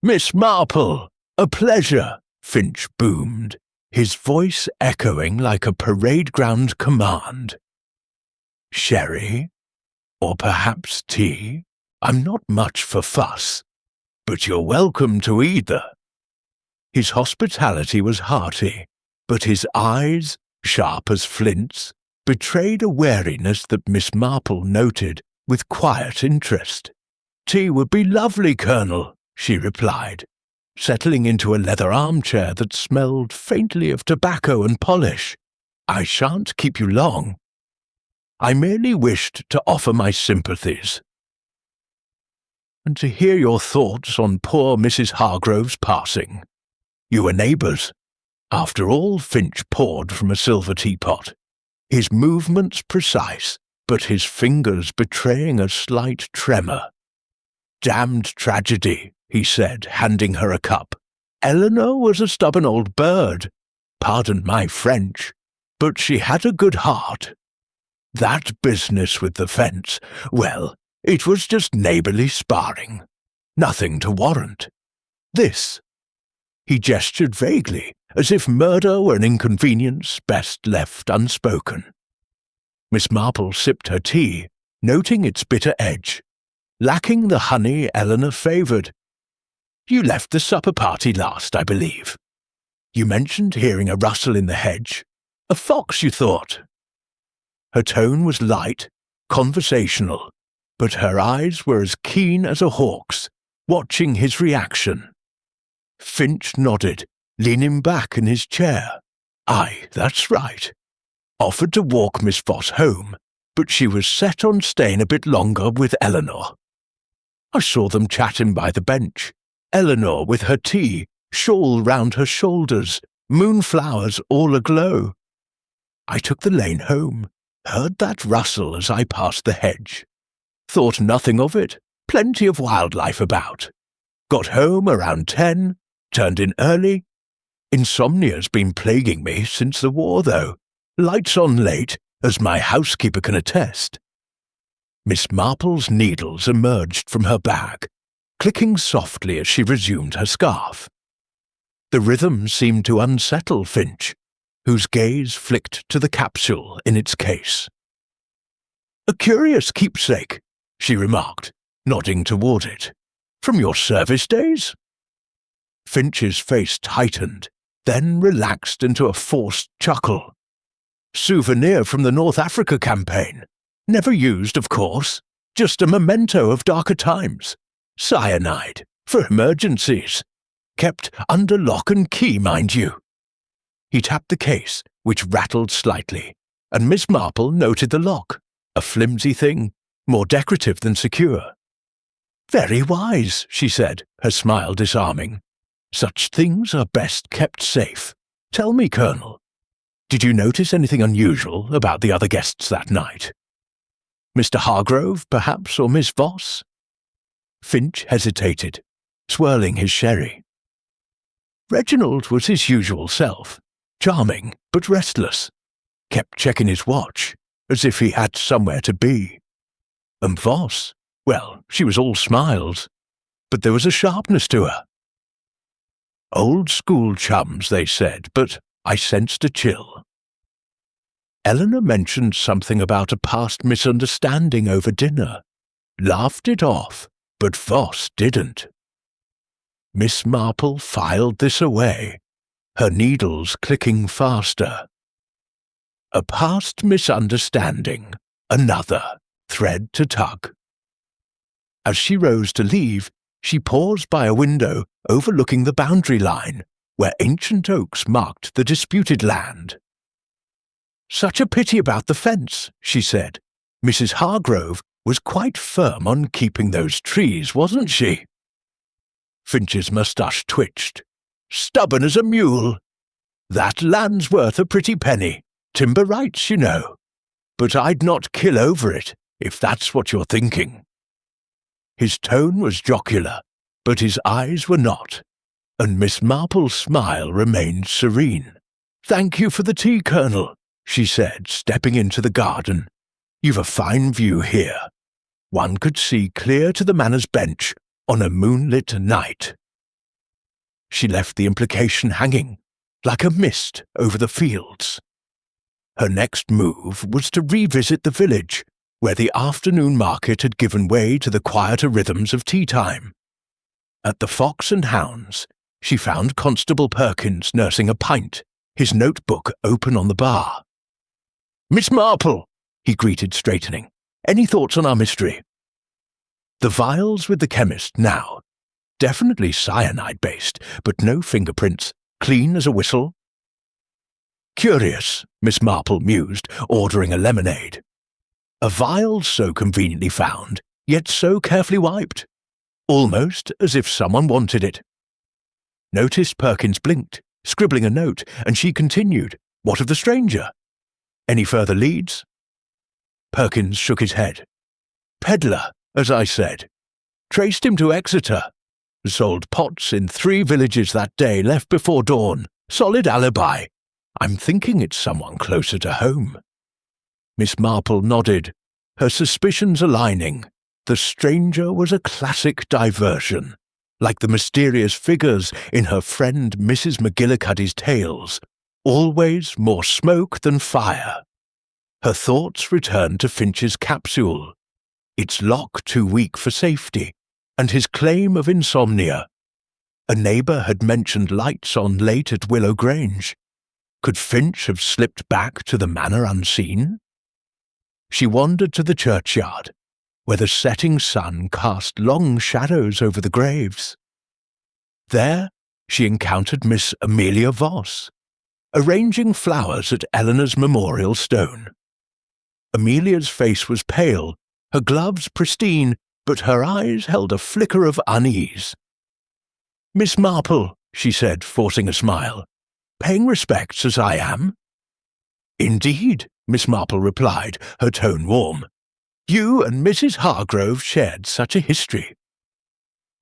[SPEAKER 1] "Miss Marple, a pleasure," Finch boomed, his voice echoing like a parade ground command. "Sherry? Or perhaps tea? I'm not much for fuss, but you're welcome to either." His hospitality was hearty, but his eyes, sharp as flints, betrayed a wariness that Miss Marple noted with quiet interest. "Tea would be lovely, Colonel," she replied, settling into a leather armchair that smelled faintly of tobacco and polish. "I shan't keep you long. I merely wished to offer my sympathies, and to hear your thoughts on poor Mrs. Hargrove's passing. You were neighbours." After all, Finch poured from a silver teapot, his movements precise, but his fingers betraying a slight tremor. "Damned tragedy," he said, handing her a cup. "Eleanor was a stubborn old bird. Pardon my French, but she had a good heart. That business with the fence, well, it was just neighbourly sparring. Nothing to warrant. This—" He gestured vaguely, as if murder were an inconvenience best left unspoken. Miss Marple sipped her tea, noting its bitter edge, lacking the honey Eleanor favoured. "You left the supper party last, I believe. You mentioned hearing a rustle in the hedge. A fox, you thought?" Her tone was light, conversational, but her eyes were as keen as a hawk's, watching his reaction. Finch nodded, leaning back in his chair. "Aye, that's right. Offered to walk Miss Voss home, but she was set on staying a bit longer with Eleanor. I saw them chatting by the bench, Eleanor with her tea, shawl round her shoulders, moonflowers all aglow. I took the lane home, heard that rustle as I passed the hedge. Thought nothing of it, plenty of wildlife about. Got home around 10, turned in early. Insomnia's been plaguing me since the war, though. Lights on late, as my housekeeper can attest." Miss Marple's needles emerged from her bag, clicking softly as she resumed her scarf. The rhythm seemed to unsettle Finch, whose gaze flicked to the capsule in its case. "A curious keepsake," she remarked, nodding toward it. From your service days? Finch's face tightened, then relaxed into a forced chuckle. Souvenir from the North Africa campaign. Never used, of course. Just a memento of darker times. Cyanide. For emergencies. Kept under lock and key, mind you. He tapped the case, which rattled slightly, and Miss Marple noted the lock. A flimsy thing, more decorative than secure. Very wise, she said, her smile disarming. Such things are best kept safe. Tell me, Colonel, did you notice anything unusual about the other guests that night? Mr. Hargrove, perhaps, or Miss Voss? Finch hesitated, swirling his sherry. Reginald was his usual self, charming but restless. Kept checking his watch, as if he had somewhere to be. And Voss, well, she was all smiles, but there was a sharpness to her. Old school chums, they said, but I sensed a chill. Eleanor mentioned something about a past misunderstanding over dinner. Laughed it off, but Voss didn't. Miss Marple filed this away, her needles clicking faster. A past misunderstanding, another thread to tug. As she rose to leave, she paused by a window overlooking the boundary line, where ancient oaks marked the disputed land. Such a pity about the fence, she said. Mrs. Hargrove was quite firm on keeping those trees, wasn't she? Finch's moustache twitched. Stubborn as a mule. That land's worth a pretty penny. Timber rights, you know. But I'd not kill over it, if that's what you're thinking. His tone was jocular, but his eyes were not, and Miss Marple's smile remained serene. Thank you for the tea, Colonel, she said, stepping into the garden. You've a fine view here. One could see clear to the Manor's bench on a moonlit night. She left the implication hanging, like a mist over the fields. Her next move was to revisit the village, where the afternoon market had given way to the quieter rhythms of tea time. At the Fox and Hounds, she found Constable Perkins nursing a pint, his notebook open on the bar. Miss Marple, he greeted, straightening. Any thoughts on our mystery? The vials with the chemist now. Definitely cyanide-based, but no fingerprints, clean as a whistle. Curious, Miss Marple mused, ordering a lemonade. A vial so conveniently found, yet so carefully wiped. Almost as if someone wanted it. Noticed Perkins blinked, scribbling a note, and she continued, What of the stranger? Any further leads? Perkins shook his head. Peddler, as I said. Traced him to Exeter. Sold pots in 3 villages that day, left before dawn. Solid alibi. I'm thinking it's someone closer to home. Miss Marple nodded, her suspicions aligning. The stranger was a classic diversion, like the mysterious figures in her friend Mrs. McGillicuddy's tales, always more smoke than fire. Her thoughts returned to Finch's capsule, its lock too weak for safety, and his claim of insomnia. A neighbour had mentioned lights on late at Willow Grange. Could Finch have slipped back to the manor unseen? She wandered to the churchyard, where the setting sun cast long shadows over the graves. There she encountered Miss Amelia Voss, arranging flowers at Eleanor's memorial stone. Amelia's face was pale, her gloves pristine, but her eyes held a flicker of unease. Miss Marple, she said, forcing a smile, paying respects as I am? Indeed, Miss Marple replied, her tone warm. You and Mrs. Hargrove shared such a history.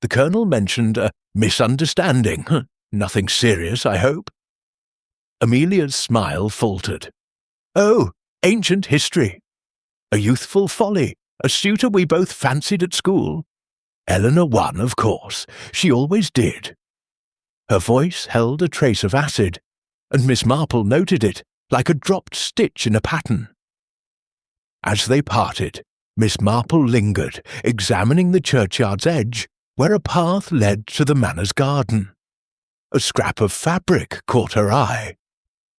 [SPEAKER 1] The Colonel mentioned a misunderstanding. Nothing serious, I hope. Amelia's smile faltered. Oh, ancient history. A youthful folly, a suitor we both fancied at school. Eleanor won, of course. She always did. Her voice held a trace of acid, and Miss Marple noted it, like a dropped stitch in a pattern. As they parted, Miss Marple lingered, examining the churchyard's edge, where a path led to the manor's garden. A scrap of fabric caught her eye.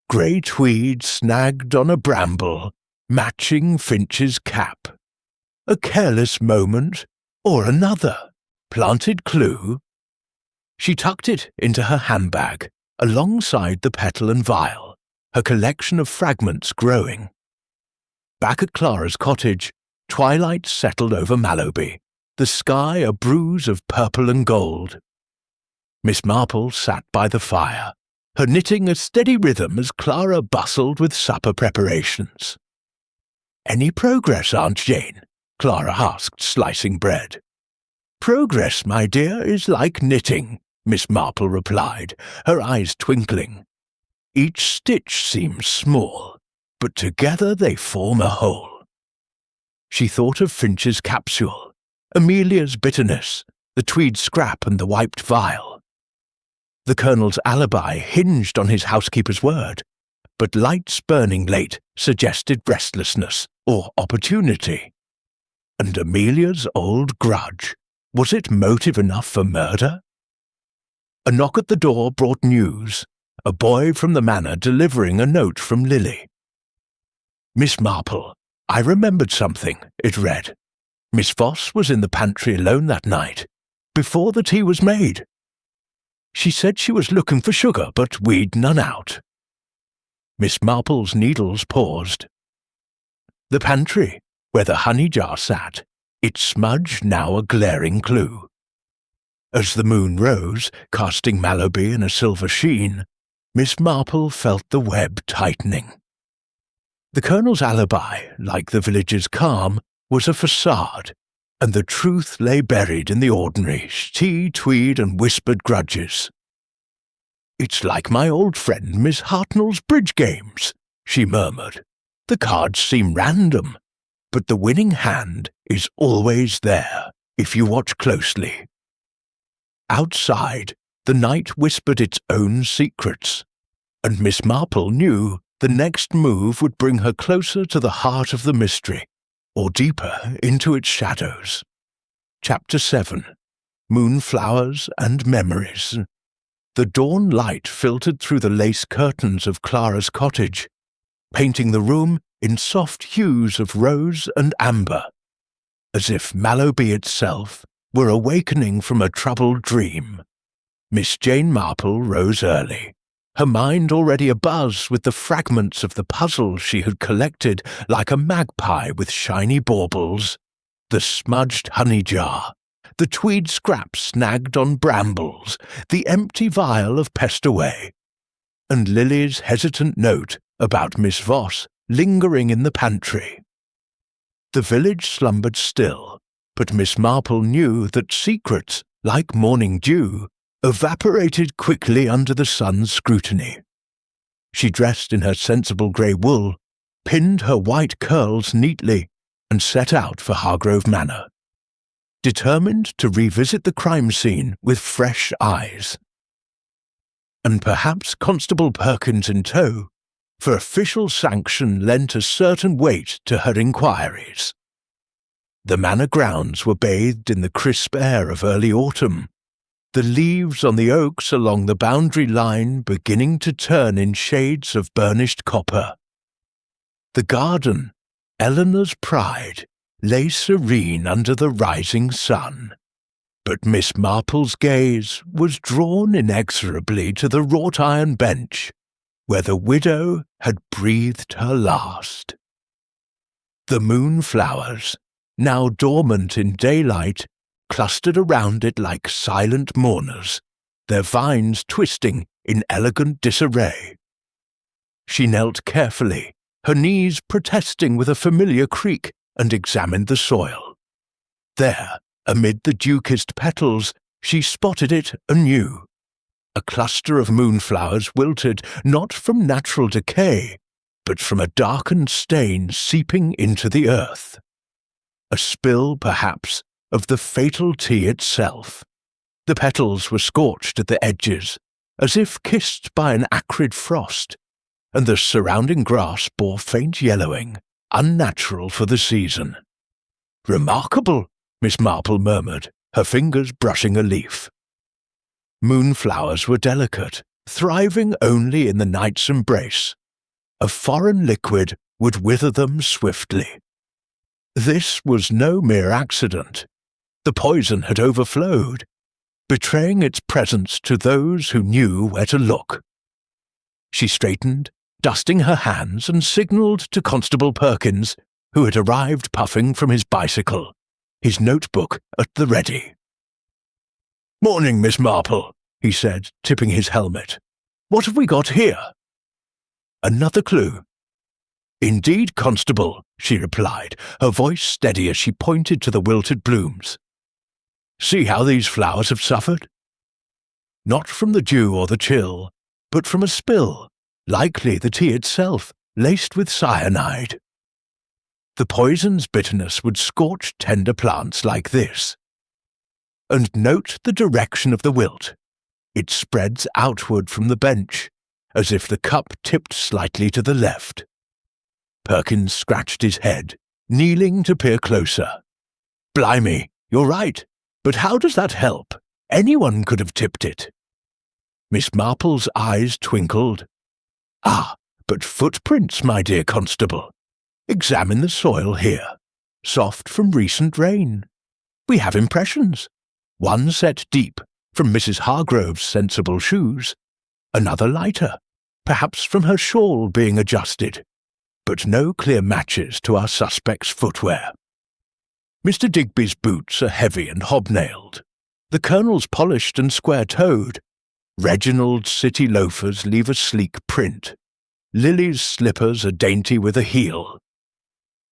[SPEAKER 1] Grey tweed snagged on a bramble, matching Finch's cap. A careless moment, or another, planted clue. She tucked it into her handbag, alongside the petal and vial, her collection of fragments growing. Back at Clara's cottage, twilight settled over Mallowby, the sky a bruise of purple and gold. Miss Marple sat by the fire, her knitting a steady rhythm as Clara bustled with supper preparations. "Any progress, Aunt Jane?" Clara asked, slicing bread. "Progress, my dear, is like knitting," Miss Marple replied, her eyes twinkling. "Each stitch seems small, but together they form a whole." She thought of Finch's capsule, Amelia's bitterness, the tweed scrap and the wiped vial. The Colonel's alibi hinged on his housekeeper's word, but lights burning late suggested restlessness or opportunity. And Amelia's old grudge, was it motive enough for murder? A knock at the door brought news, a boy from the manor delivering a note from Lily. "Miss Marple, I remembered something," it read. "Miss Voss was in the pantry alone that night, before the tea was made. She said she was looking for sugar, but we'd none out." Miss Marple's needles paused. The pantry, where the honey jar sat, its smudge now a glaring clue. As the moon rose, casting Mallowby in a silver sheen, Miss Marple felt the web tightening. The Colonel's alibi, like the village's calm, was a facade, and the truth lay buried in the ordinary tea, tweed, and whispered grudges. "It's like my old friend Miss Hartnell's bridge games," she murmured. "The cards seem random, but the winning hand is always there, if you watch closely." Outside, the night whispered its own secrets, and Miss Marple knew the next move would bring her closer to the heart of the mystery, or deeper into its shadows. Chapter 7. Moonflowers and Memories. The dawn light filtered through the lace curtains of Clara's cottage, painting the room in soft hues of rose and amber, as if Mallowby itself were awakening from a troubled dream. Miss Jane Marple rose early, her mind already abuzz with the fragments of the puzzle she had collected like a magpie with shiny baubles, the smudged honey jar, the tweed scrap snagged on brambles, the empty vial of pest away, and Lily's hesitant note about Miss Voss lingering in the pantry. The village slumbered still, but Miss Marple knew that secrets, like morning dew, evaporated quickly under the sun's scrutiny. She dressed in her sensible grey wool, pinned her white curls neatly, and set out for Hargrove Manor, determined to revisit the crime scene with fresh eyes. And perhaps Constable Perkins in tow, for official sanction lent a certain weight to her inquiries. The manor grounds were bathed in the crisp air of early autumn, the leaves on the oaks along the boundary line beginning to turn in shades of burnished copper. The garden, Eleanor's pride, lay serene under the rising sun, but Miss Marple's gaze was drawn inexorably to the wrought-iron bench, where the widow had breathed her last. The moonflowers, now dormant in daylight, clustered around it like silent mourners, their vines twisting in elegant disarray. She knelt carefully, her knees protesting with a familiar creak, and examined the soil. There, amid the dew-kissed petals, she spotted it anew. A cluster of moonflowers wilted not from natural decay, but from a darkened stain seeping into the earth. A spill, perhaps, of the fatal tea itself. The petals were scorched at the edges, as if kissed by an acrid frost, and the surrounding grass bore faint yellowing, unnatural for the season. Remarkable, Miss Marple murmured, her fingers brushing a leaf. Moonflowers were delicate, thriving only in the night's embrace. A foreign liquid would wither them swiftly. This was no mere accident. The poison had overflowed, betraying its presence to those who knew where to look. She straightened, dusting her hands, and signalled to Constable Perkins, who had arrived puffing from his bicycle, his notebook at the ready. "Morning, Miss Marple," he said, tipping his helmet. "What have we got here?" "Another clue." "Indeed, Constable," she replied, her voice steady as she pointed to the wilted blooms. "See how these flowers have suffered? Not from the dew or the chill, but from a spill, likely the tea itself, laced with cyanide. The poison's bitterness would scorch tender plants like this. And note the direction of the wilt. It spreads outward from the bench, as if the cup tipped slightly to the left." Perkins scratched his head, kneeling to peer closer. "Blimey, you're right, but how does that help? Anyone could have tipped it." Miss Marple's eyes twinkled. "Ah, but footprints, my dear Constable. Examine the soil here, soft from recent rain. We have impressions. One set deep, from Mrs. Hargrove's sensible shoes, another lighter, perhaps from her shawl being adjusted, but no clear matches to our suspect's footwear. Mr. Digby's boots are heavy and hobnailed, the Colonel's polished and square-toed, Reginald's city loafers leave a sleek print, Lily's slippers are dainty with a heel,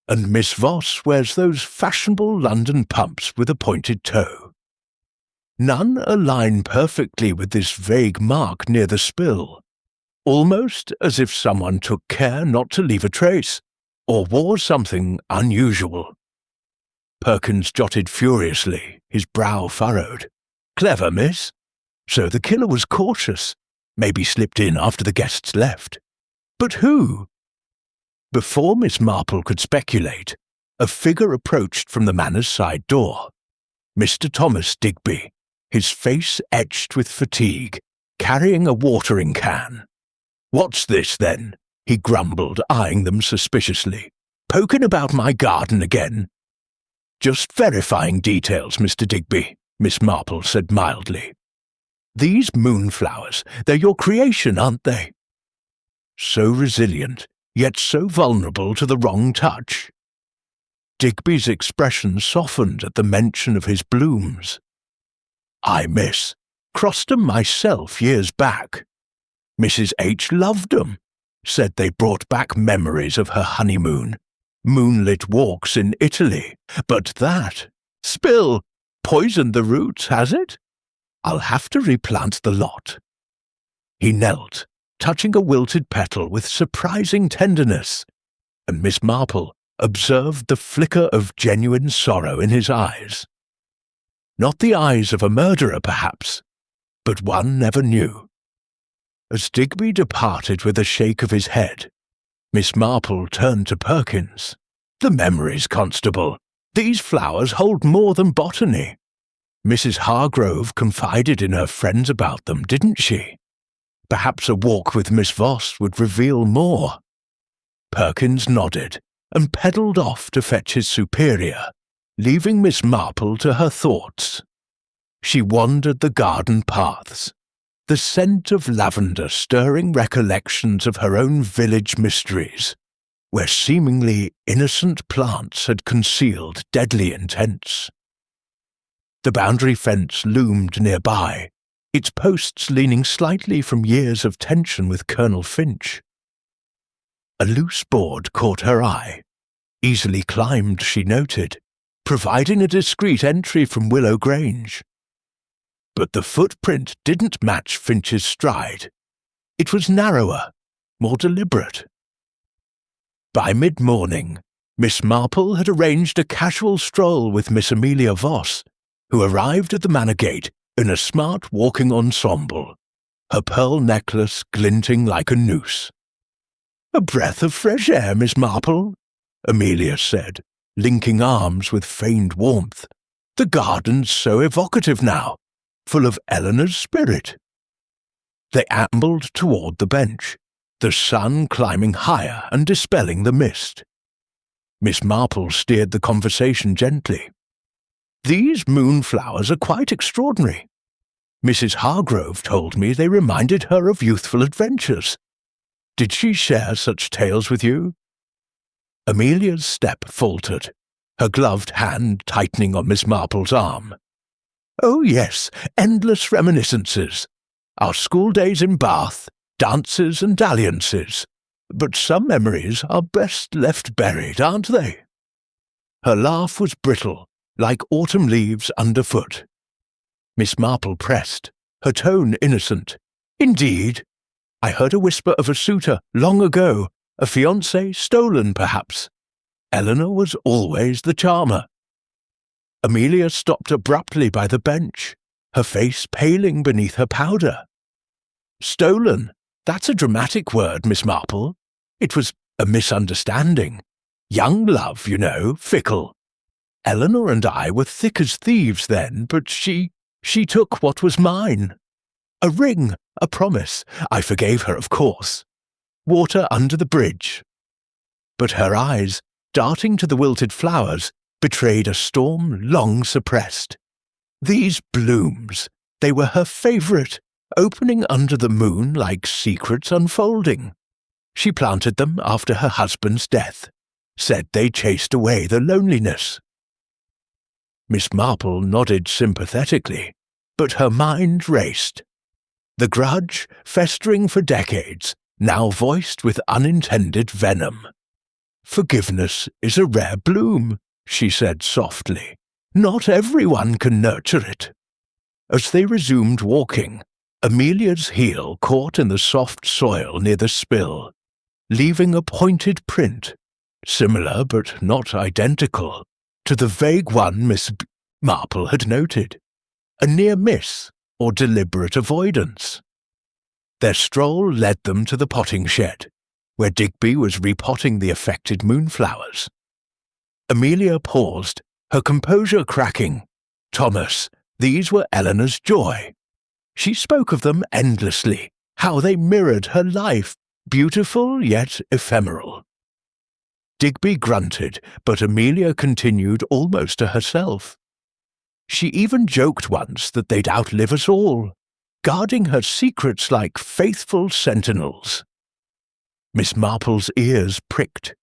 [SPEAKER 1] and Miss Voss wears those fashionable London pumps with a pointed toe. None align perfectly with this vague mark near the spill, almost as if someone took care not to leave a trace, or wore something unusual." Perkins jotted furiously, his brow furrowed. "Clever, miss. So the killer was cautious, maybe slipped in after the guests left. But who?" Before Miss Marple could speculate, a figure approached from the manor's side door. Mr. Thomas Digby, his face etched with fatigue, carrying a watering can. "What's this, then?" he grumbled, eyeing them suspiciously. "Poking about my garden again?" "Just verifying details, Mr. Digby," Miss Marple said mildly. "These moonflowers, they're your creation, aren't they? So resilient, yet so vulnerable to the wrong touch." Digby's expression softened at the mention of his blooms. "Aye, miss. Crossed 'em myself years back. Mrs. H. loved 'em. Said they brought back memories of her honeymoon, moonlit walks in Italy. But that, spill, poisoned the roots, has it? I'll have to replant the lot." He knelt, touching a wilted petal with surprising tenderness, and Miss Marple observed the flicker of genuine sorrow in his eyes. Not the eyes of a murderer, perhaps, but one never knew. As Digby departed with a shake of his head, Miss Marple turned to Perkins. "The memories, Constable. These flowers hold more than botany. Mrs. Hargrove confided in her friends about them, didn't she? Perhaps a walk with Miss Voss would reveal more." Perkins nodded and pedalled off to fetch his superior, leaving Miss Marple to her thoughts. She wandered the garden paths, the scent of lavender stirring recollections of her own village mysteries, where seemingly innocent plants had concealed deadly intents. The boundary fence loomed nearby, its posts leaning slightly from years of tension with Colonel Finch. A loose board caught her eye, easily climbed, she noted, providing a discreet entry from Willow Grange. But the footprint didn't match Finch's stride. It was narrower, more deliberate. By mid-morning, Miss Marple had arranged a casual stroll with Miss Amelia Voss, who arrived at the manor gate in a smart walking ensemble, her pearl necklace glinting like a noose. "A breath of fresh air, Miss Marple," Amelia said, linking arms with feigned warmth. The garden's so evocative now, full of Eleanor's spirit. They ambled toward the bench, the sun climbing higher and dispelling the mist. Miss Marple steered the conversation gently. "These moonflowers are quite extraordinary. Mrs. Hargrove told me they reminded her of youthful adventures. Did she share such tales with you?" Amelia's step faltered, her gloved hand tightening on Miss Marple's arm. "Oh yes, endless reminiscences. Our school days in Bath, dances and dalliances. But some memories are best left buried, aren't they?" Her laugh was brittle, like autumn leaves underfoot. Miss Marple pressed, her tone innocent. "Indeed. I heard a whisper of a suitor long ago, a fiancé stolen, perhaps. Eleanor was always the charmer." Amelia stopped abruptly by the bench, her face paling beneath her powder. "Stolen? That's a dramatic word, Miss Marple. It was a misunderstanding. Young love, you know, fickle. Eleanor and I were thick as thieves then, but she took what was mine. A ring, a promise. I forgave her, of course. Water under the bridge." But her eyes, darting to the wilted flowers, betrayed a storm long suppressed. These blooms, they were her favourite, opening under the moon like secrets unfolding. She planted them after her husband's death, said they chased away the loneliness. Miss Marple nodded sympathetically, but her mind raced. The grudge, festering for decades, now voiced with unintended venom. "Forgiveness is a rare bloom," she said softly. "Not everyone can nurture it." As they resumed walking, Amelia's heel caught in the soft soil near the spill, leaving a pointed print, similar but not identical, to the vague one Miss Marple had noted. A near miss or deliberate avoidance. Their stroll led them to the potting shed, where Digby was repotting the affected moonflowers. Amelia paused, her composure cracking. Thomas, these were Eleanor's joy. She spoke of them endlessly, how they mirrored her life, beautiful yet ephemeral. Digby grunted, but Amelia continued almost to herself. She even joked once that they'd outlive us all, guarding her secrets like faithful sentinels. Miss Marple's ears pricked.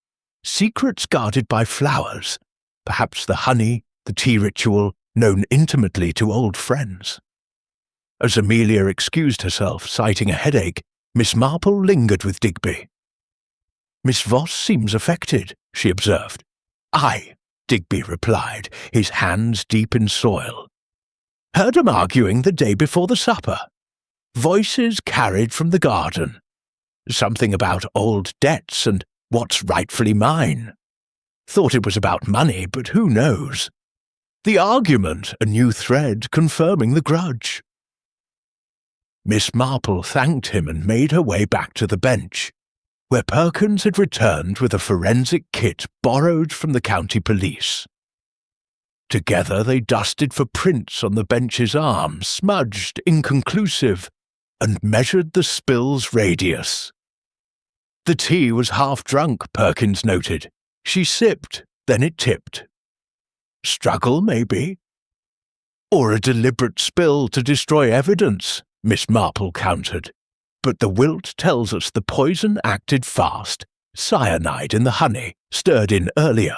[SPEAKER 1] Secrets guarded by flowers, perhaps the honey, the tea ritual, known intimately to old friends. As Amelia excused herself, citing a headache, Miss Marple lingered with Digby. "Miss Voss seems affected," she observed. "Aye," Digby replied, his hands deep in soil. "Heard 'em arguing the day before the supper. Voices carried from the garden. Something about old debts and what's rightfully mine. Thought it was about money, but who knows? The argument, a new thread confirming the grudge." Miss Marple thanked him and made her way back to the bench, where Perkins had returned with a forensic kit borrowed from the county police. Together they dusted for prints on the bench's arm, smudged, inconclusive, and measured the spill's radius. The tea was half drunk, Perkins noted. She sipped, then it tipped. Struggle, maybe? Or a deliberate spill to destroy evidence, Miss Marple countered. But the wilt tells us the poison acted fast, cyanide in the honey, stirred in earlier.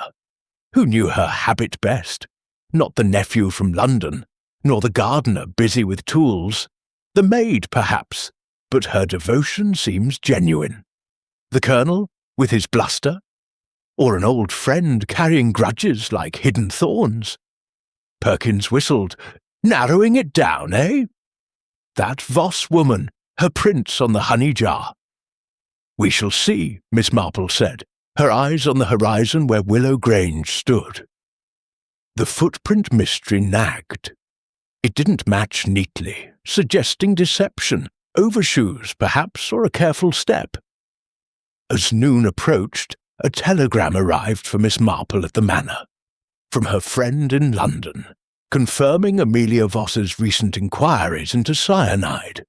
[SPEAKER 1] Who knew her habit best? Not the nephew from London, nor the gardener busy with tools. The maid, perhaps, but her devotion seems genuine. The colonel, with his bluster? Or an old friend carrying grudges like hidden thorns? Perkins whistled. Narrowing it down, eh? That Voss woman, her prints on the honey jar. We shall see, Miss Marple said, her eyes on the horizon where Willow Grange stood. The footprint mystery nagged. It didn't match neatly, suggesting deception, overshoes perhaps, or a careful step. As noon approached, a telegram arrived for Miss Marple at the Manor, from her friend in London, confirming Amelia Voss's recent inquiries into cyanide.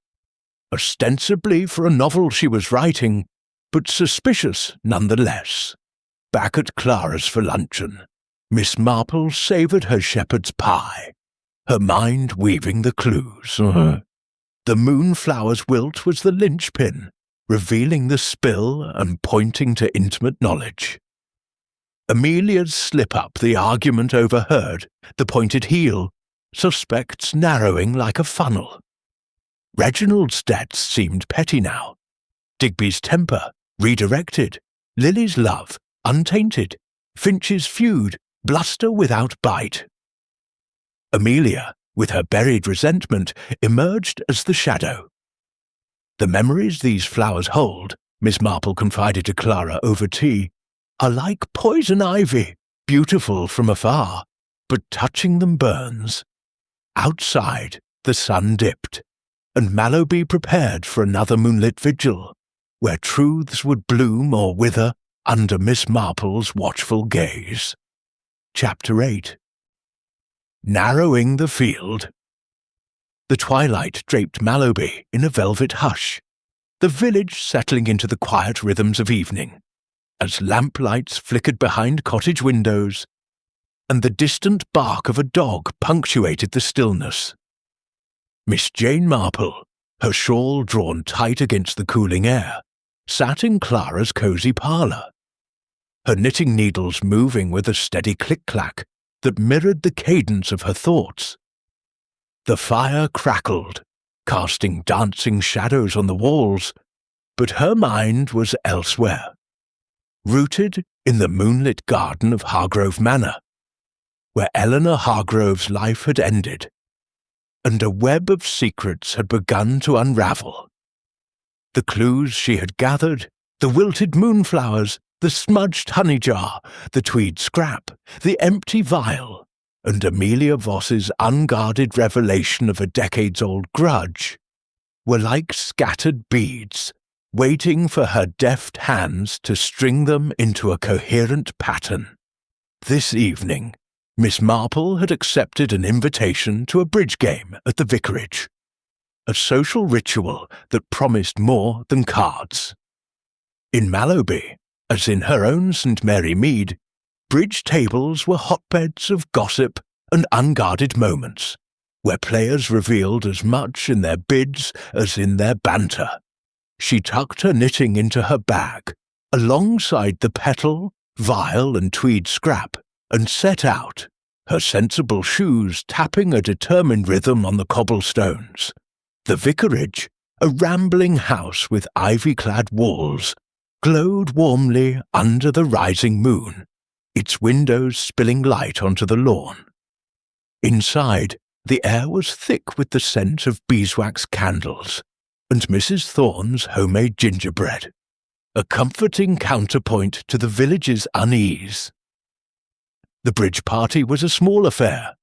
[SPEAKER 1] Ostensibly for a novel she was writing, but suspicious nonetheless. Back at Clara's for luncheon, Miss Marple savoured her shepherd's pie, her mind weaving the clues. The moonflower's wilt was the linchpin, revealing the spill and pointing to intimate knowledge. Amelia's slip-up, the argument overheard, the pointed heel, suspects narrowing like a funnel. Reginald's debts seemed petty now. Digby's temper, redirected. Lily's love, untainted. Finch's feud, bluster without bite. Amelia, with her buried resentment, emerged as the shadow. The memories these flowers hold, Miss Marple confided to Clara over tea, are like poison ivy, beautiful from afar, but touching them burns. Outside, the sun dipped, and Mallowby prepared for another moonlit vigil, where truths would bloom or wither under Miss Marple's watchful gaze. Chapter 8. Narrowing the Field. The twilight draped Mallowby in a velvet hush, the village settling into the quiet rhythms of evening, as lamplights flickered behind cottage windows, and the distant bark of a dog punctuated the stillness. Miss Jane Marple, her shawl drawn tight against the cooling air, sat in Clara's cosy parlour, her knitting needles moving with a steady click-clack that mirrored the cadence of her thoughts. The fire crackled, casting dancing shadows on the walls, but her mind was elsewhere, rooted in the moonlit garden of Hargrove Manor, where Eleanor Hargrove's life had ended, and a web of secrets had begun to unravel. The clues she had gathered, the wilted moonflowers, the smudged honey jar, the tweed scrap, the empty vial, and Amelia Voss's unguarded revelation of a decades-old grudge, were like scattered beads, waiting for her deft hands to string them into a coherent pattern. This evening, Miss Marple had accepted an invitation to a bridge game at the vicarage, a social ritual that promised more than cards. In Mallowby, as in her own St. Mary Mead, bridge tables were hotbeds of gossip and unguarded moments, where players revealed as much in their bids as in their banter. She tucked her knitting into her bag, alongside the petal, vial and tweed scrap, and set out, her sensible shoes tapping a determined rhythm on the cobblestones. The vicarage, a rambling house with ivy-clad walls, glowed warmly under the rising moon, its windows spilling light onto the lawn. Inside, the air was thick with the scent of beeswax candles and Mrs. Thorne's homemade gingerbread, a comforting counterpoint to the village's unease. The bridge party was a small affair.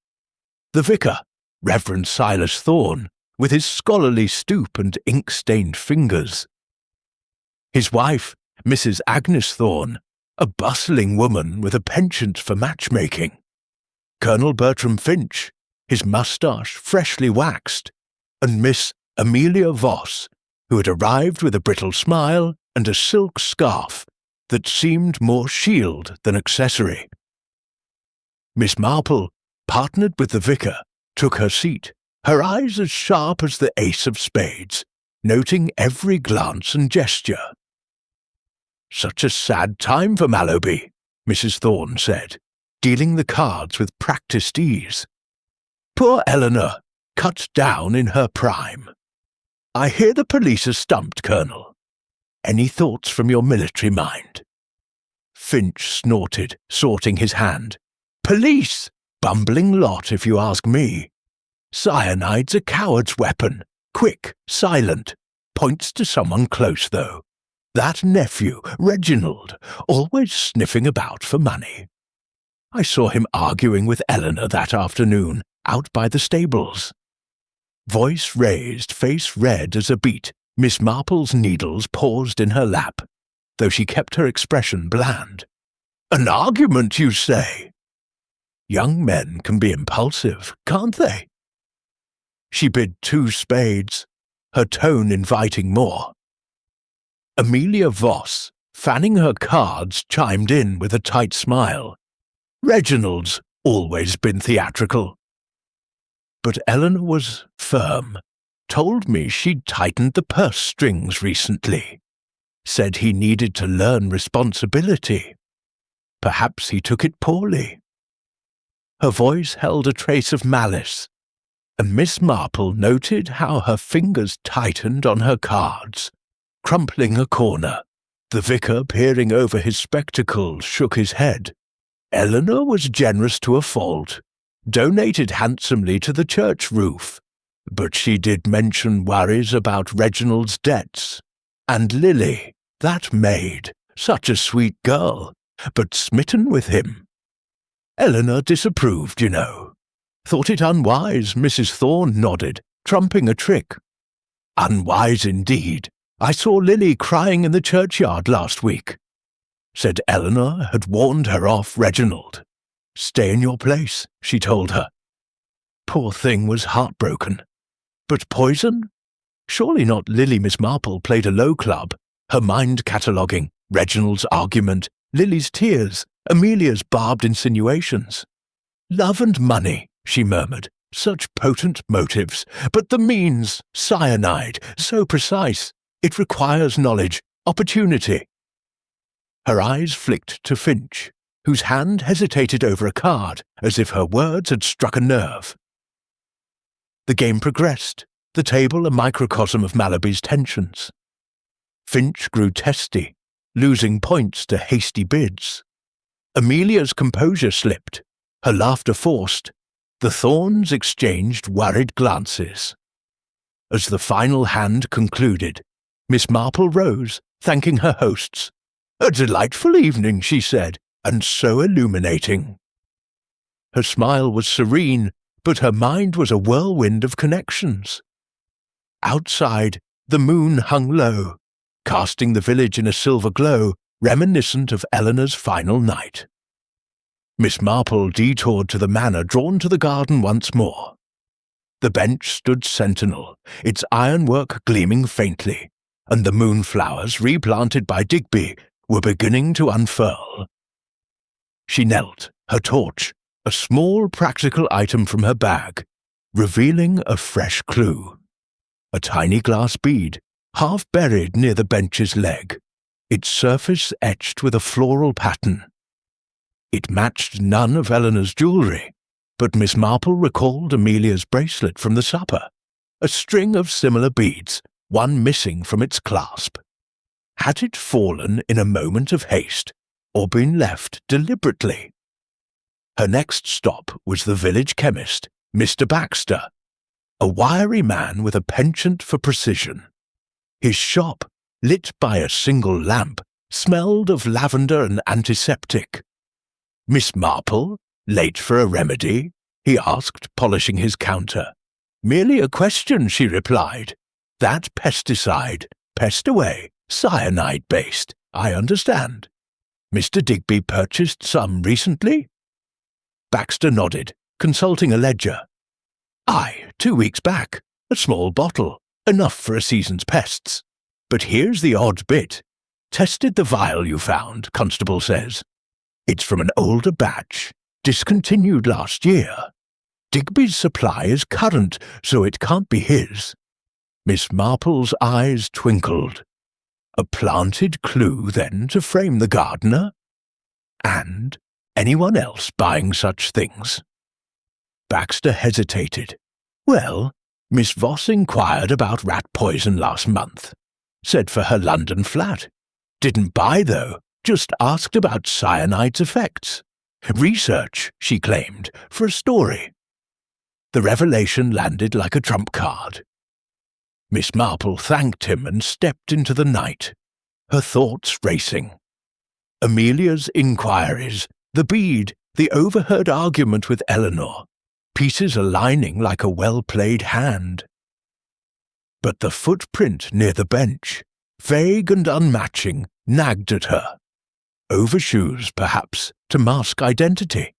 [SPEAKER 1] The vicar, Reverend Silas Thorne, with his scholarly stoop and ink-stained fingers. His wife, Mrs. Agnes Thorne, a bustling woman with a penchant for matchmaking. Colonel Bertram Finch, his moustache freshly waxed, and Miss Amelia Voss, who had arrived with a brittle smile and a silk scarf that seemed more shield than accessory. Miss Marple, partnered with the vicar, took her seat, her eyes as sharp as the ace of spades, noting every glance and gesture. "Such a sad time for Mallowby," Mrs. Thorne said, dealing the cards with practised ease. "Poor Eleanor, cut down in her prime. I hear the police are stumped, Colonel. Any thoughts from your military mind?" Finch snorted, sorting his hand. "Police! Bumbling lot, if you ask me. Cyanide's a coward's weapon, quick, silent, points to someone close, though. That nephew, Reginald, always sniffing about for money. I saw him arguing with Eleanor that afternoon, out by the stables." Voice raised, face red as a beet, Miss Marple's needles paused in her lap. though she kept her expression bland. "An argument, you say?" Young men can be impulsive, can't they? She bid 2 spades, her tone inviting more. Amelia Voss, fanning her cards, chimed in with a tight smile. "Reginald's always been theatrical." But Eleanor was firm, told me she'd tightened the purse strings recently, said he needed to learn responsibility. Perhaps he took it poorly. Her voice held a trace of malice, and Miss Marple noted how her fingers tightened on her cards, crumpling a corner. The vicar, peering over his spectacles, shook his head. Eleanor was generous to a fault, donated handsomely to the church roof, but she did mention worries about Reginald's debts. And Lily, that maid, such a sweet girl, but smitten with him. Eleanor disapproved, you know. Thought it unwise, Mrs. Thorne nodded, trumping a trick. Unwise indeed. I saw Lily crying in the churchyard last week. Said Eleanor had warned her off Reginald. Stay in your place, she told her. Poor thing was heartbroken. But poison? Surely not Lily. Miss Marple played a low club, her mind cataloguing Reginald's argument, Lily's tears, Amelia's barbed insinuations. Love and money, she murmured, such potent motives, but the means, cyanide, so precise. It requires knowledge, opportunity. Her eyes flicked to Finch, whose hand hesitated over a card as if her words had struck a nerve. The game progressed, the table a microcosm of Malaby's tensions. Finch grew testy, losing points to hasty bids. Amelia's composure slipped, her laughter forced. The Thornes exchanged worried glances. As the final hand concluded, Miss Marple rose, thanking her hosts. A delightful evening, she said, and so illuminating. Her smile was serene, but her mind was a whirlwind of connections. Outside, the moon hung low, casting the village in a silver glow reminiscent of Eleanor's final night. Miss Marple detoured to the manor, drawn to the garden once more. The bench stood sentinel, its ironwork gleaming faintly, and the moonflowers replanted by Digby were beginning to unfurl. She knelt, her torch, a small practical item from her bag, revealing a fresh clue. A tiny glass bead, half buried near the bench's leg, its surface etched with a floral pattern. It matched none of Eleanor's jewellery, but Miss Marple recalled Amelia's bracelet from the supper, a string of similar beads, one missing from its clasp. Had it fallen in a moment of haste, or been left deliberately? Her next stop was the village chemist, Mr. Baxter, a wiry man with a penchant for precision. His shop, lit by a single lamp, smelled of lavender and antiseptic. Miss Marple, late for a remedy? He asked, polishing his counter. Merely a question, she replied. That pesticide, pest away, cyanide-based, I understand. Mr. Digby purchased some recently? Baxter nodded, consulting a ledger. Aye, 2 weeks back. A small bottle, enough for a season's pests. But here's the odd bit. Tested the vial you found, Constable says. It's from an older batch, discontinued last year. Digby's supply is current, so it can't be his. Miss Marple's eyes twinkled. A planted clue, then, to frame the gardener? And anyone else buying such things? Baxter hesitated. Well, Miss Voss inquired about rat poison last month. Said for her London flat. Didn't buy, though, just asked about cyanide's effects. Research, she claimed, for a story. The revelation landed like a trump card. Miss Marple thanked him and stepped into the night, her thoughts racing. Amelia's inquiries, the bead, the overheard argument with Eleanor, pieces aligning like a well-played hand. But the footprint near the bench, vague and unmatching, nagged at her. Overshoes, perhaps, to mask identity,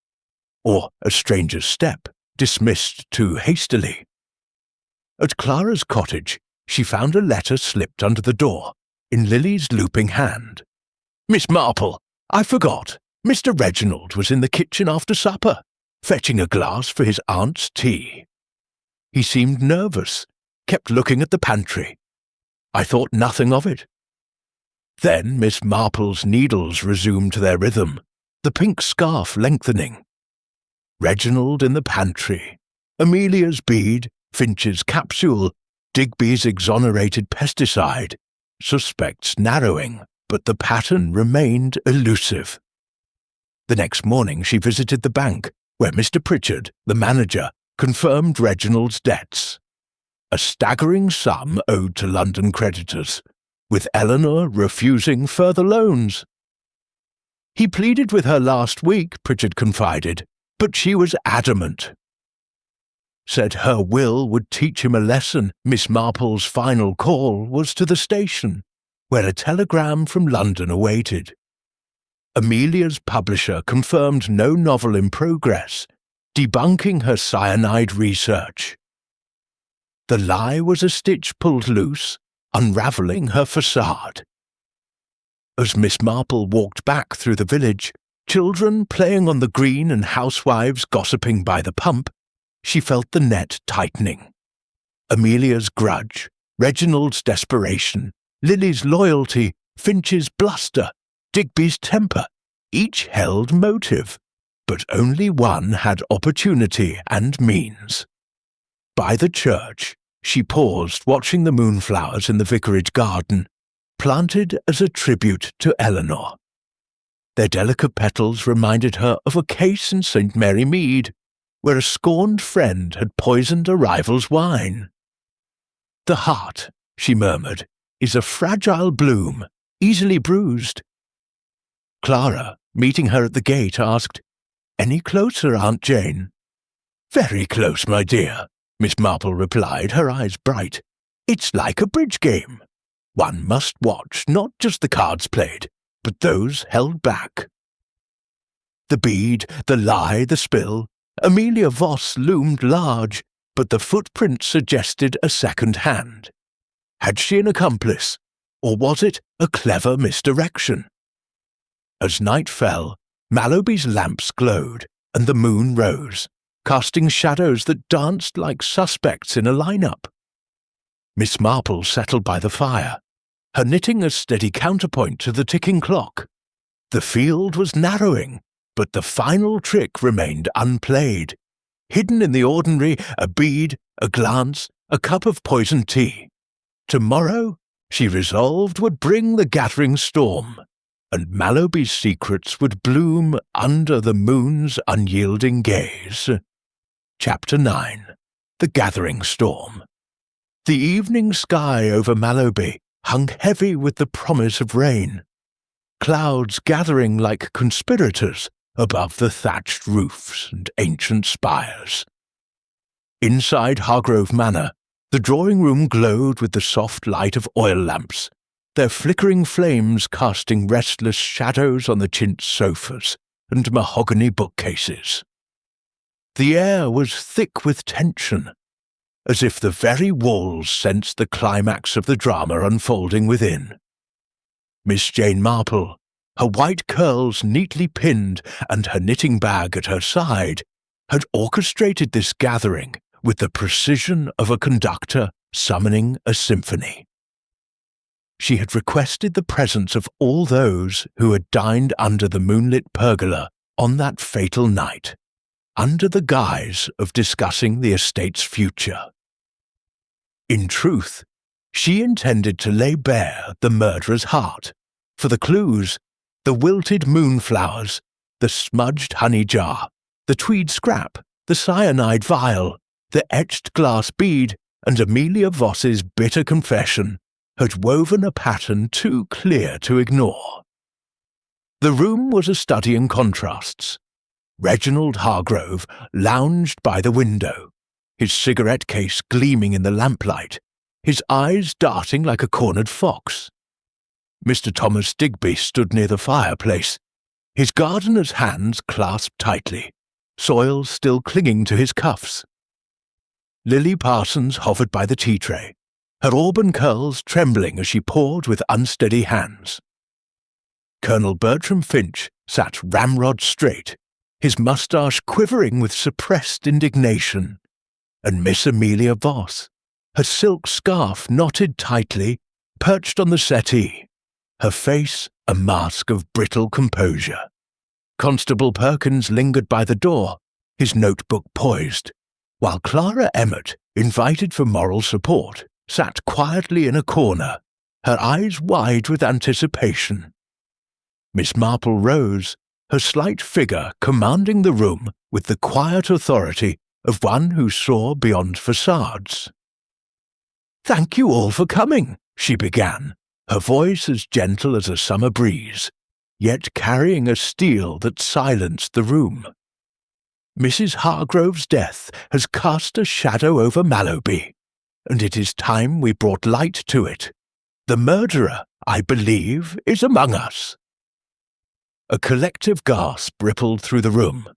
[SPEAKER 1] or a stranger's step, dismissed too hastily. At Clara's cottage, she found a letter slipped under the door, in Lily's looping hand. "Miss Marple, I forgot. Mr. Reginald was in the kitchen after supper, fetching a glass for his aunt's tea. He seemed nervous, kept looking at the pantry. I thought nothing of it." Then Miss Marple's needles resumed their rhythm, the pink scarf lengthening. Reginald in the pantry, Amelia's bead, Finch's capsule, Digby's exonerated pesticide, suspects narrowing, but the pattern remained elusive. The next morning she visited the bank, where Mr. Pritchard, the manager, confirmed Reginald's debts. A staggering sum owed to London creditors, with Eleanor refusing further loans. "He pleaded with her last week," Pritchard confided, "but she was adamant. Said her will would teach him a lesson. Miss Marple's final call was to the station, where a telegram from London awaited. Amelia's publisher confirmed no novel in progress, debunking her cyanide research. The lie was a stitch pulled loose, unravelling her facade. As Miss Marple walked back through the village, children playing on the green and housewives gossiping by the pump, she felt the net tightening. Amelia's grudge, Reginald's desperation, Lily's loyalty, Finch's bluster, Digby's temper, each held motive, but only one had opportunity and means. By the church, she paused watching the moonflowers in the vicarage garden, planted as a tribute to Eleanor. Their delicate petals reminded her of a case in St. Mary Mead, where a scorned friend had poisoned a rival's wine. "The heart," she murmured, "is a fragile bloom, easily bruised." Clara, meeting her at the gate, asked, "Any closer, Aunt Jane?" "Very close, my dear," Miss Marple replied, her eyes bright. "It's like a bridge game. One must watch not just the cards played, but those held back." The bead, the lie, the spill, Amelia Voss loomed large, but the footprint suggested a second hand. Had she an accomplice, or was it a clever misdirection? As night fell, Mallowby's lamps glowed, and the moon rose, casting shadows that danced like suspects in a lineup. Miss Marple settled by the fire, her knitting a steady counterpoint to the ticking clock. The field was narrowing, but the final trick remained unplayed. Hidden in the ordinary, a bead, a glance, a cup of poisoned tea. Tomorrow, she resolved, would bring the gathering storm, and Mallowby's secrets would bloom under the moon's unyielding gaze. Chapter 9. The Gathering Storm. The evening sky over Mallowby hung heavy with the promise of rain, clouds gathering like conspirators above the thatched roofs and ancient spires. Inside Hargrove Manor, the drawing-room glowed with the soft light of oil lamps, their flickering flames casting restless shadows on the chintz sofas and mahogany bookcases. The air was thick with tension, as if the very walls sensed the climax of the drama unfolding within. Miss Jane Marple, her white curls neatly pinned and her knitting bag at her side, had orchestrated this gathering with the precision of a conductor summoning a symphony. She had requested the presence of all those who had dined under the moonlit pergola on that fatal night, under the guise of discussing the estate's future. In truth, she intended to lay bare the murderer's heart, for the clues, the wilted moonflowers, the smudged honey jar, the tweed scrap, the cyanide vial, the etched glass bead, and Amelia Voss's bitter confession, had woven a pattern too clear to ignore. The room was a study in contrasts. Reginald Hargrove lounged by the window, his cigarette case gleaming in the lamplight, his eyes darting like a cornered fox. Mr. Thomas Digby stood near the fireplace, his gardener's hands clasped tightly, soil still clinging to his cuffs. Lily Parsons hovered by the tea tray, her auburn curls trembling as she poured with unsteady hands. Colonel Bertram Finch sat ramrod straight, his moustache quivering with suppressed indignation, and Miss Amelia Voss, her silk scarf knotted tightly, perched on the settee, her face a mask of brittle composure. Constable Perkins lingered by the door, his notebook poised, while Clara Emmett, invited for moral support, sat quietly in a corner, her eyes wide with anticipation. Miss Marple rose, her slight figure commanding the room with the quiet authority of one who saw beyond facades. "Thank you all for coming," she began, her voice as gentle as a summer breeze, yet carrying a steel that silenced the room. "Mrs. Hargrove's death has cast a shadow over Mallowby, and it is time we brought light to it. The murderer, I believe, is among us." A collective gasp rippled through the room.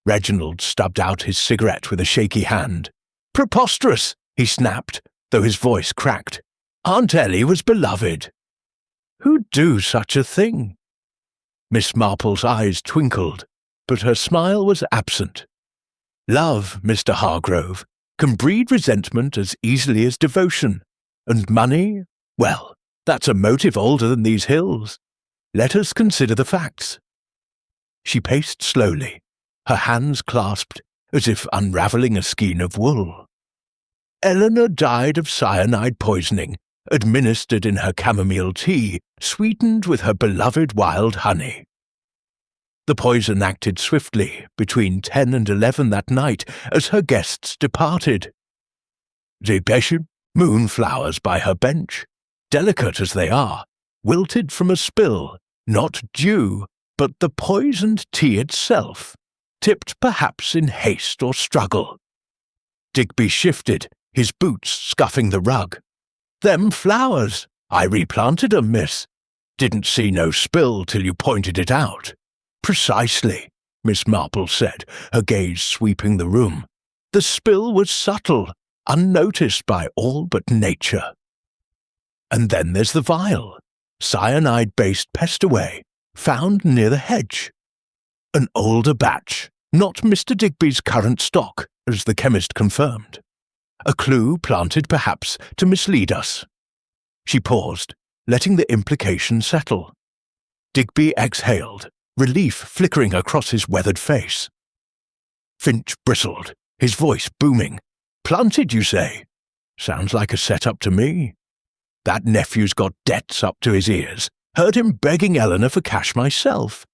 [SPEAKER 1] Reginald stubbed out his cigarette with a shaky hand. "Preposterous!" he snapped, though his voice cracked. "Aunt Ellie was beloved." "Who'd do such a thing?" Miss Marple's eyes twinkled, but her smile was absent. "Love, Mr. Hargrove, can breed resentment as easily as devotion, and money, well, that's a motive older than these hills. Let us consider the facts." She paced slowly, her hands clasped as if unravelling a skein of wool. "Eleanor died of cyanide poisoning, administered in her chamomile tea, sweetened with her beloved wild honey. The poison acted swiftly between 10 and 11 that night as her guests departed. The bishop moonflowers by her bench, delicate as they are, wilted from a spill, not dew, but the poisoned tea itself, tipped perhaps in haste or struggle. Digby shifted, his boots scuffing the rug. "Them flowers, I replanted 'em, miss. Didn't see no spill till you pointed it out." "Precisely," Miss Marple said, her gaze sweeping the room. "The spill was subtle, unnoticed by all but nature. And then there's the vial, cyanide-based pestaway, found near the hedge. An older batch, not Mr. Digby's current stock, as the chemist confirmed. A clue planted perhaps to mislead us." She paused, letting the implication settle. Digby exhaled, relief flickering across his weathered face. Finch bristled, his voice booming. "Planted, you say? Sounds like a set-up to me. That nephew's got debts up to his ears. Heard him begging Eleanor for cash myself.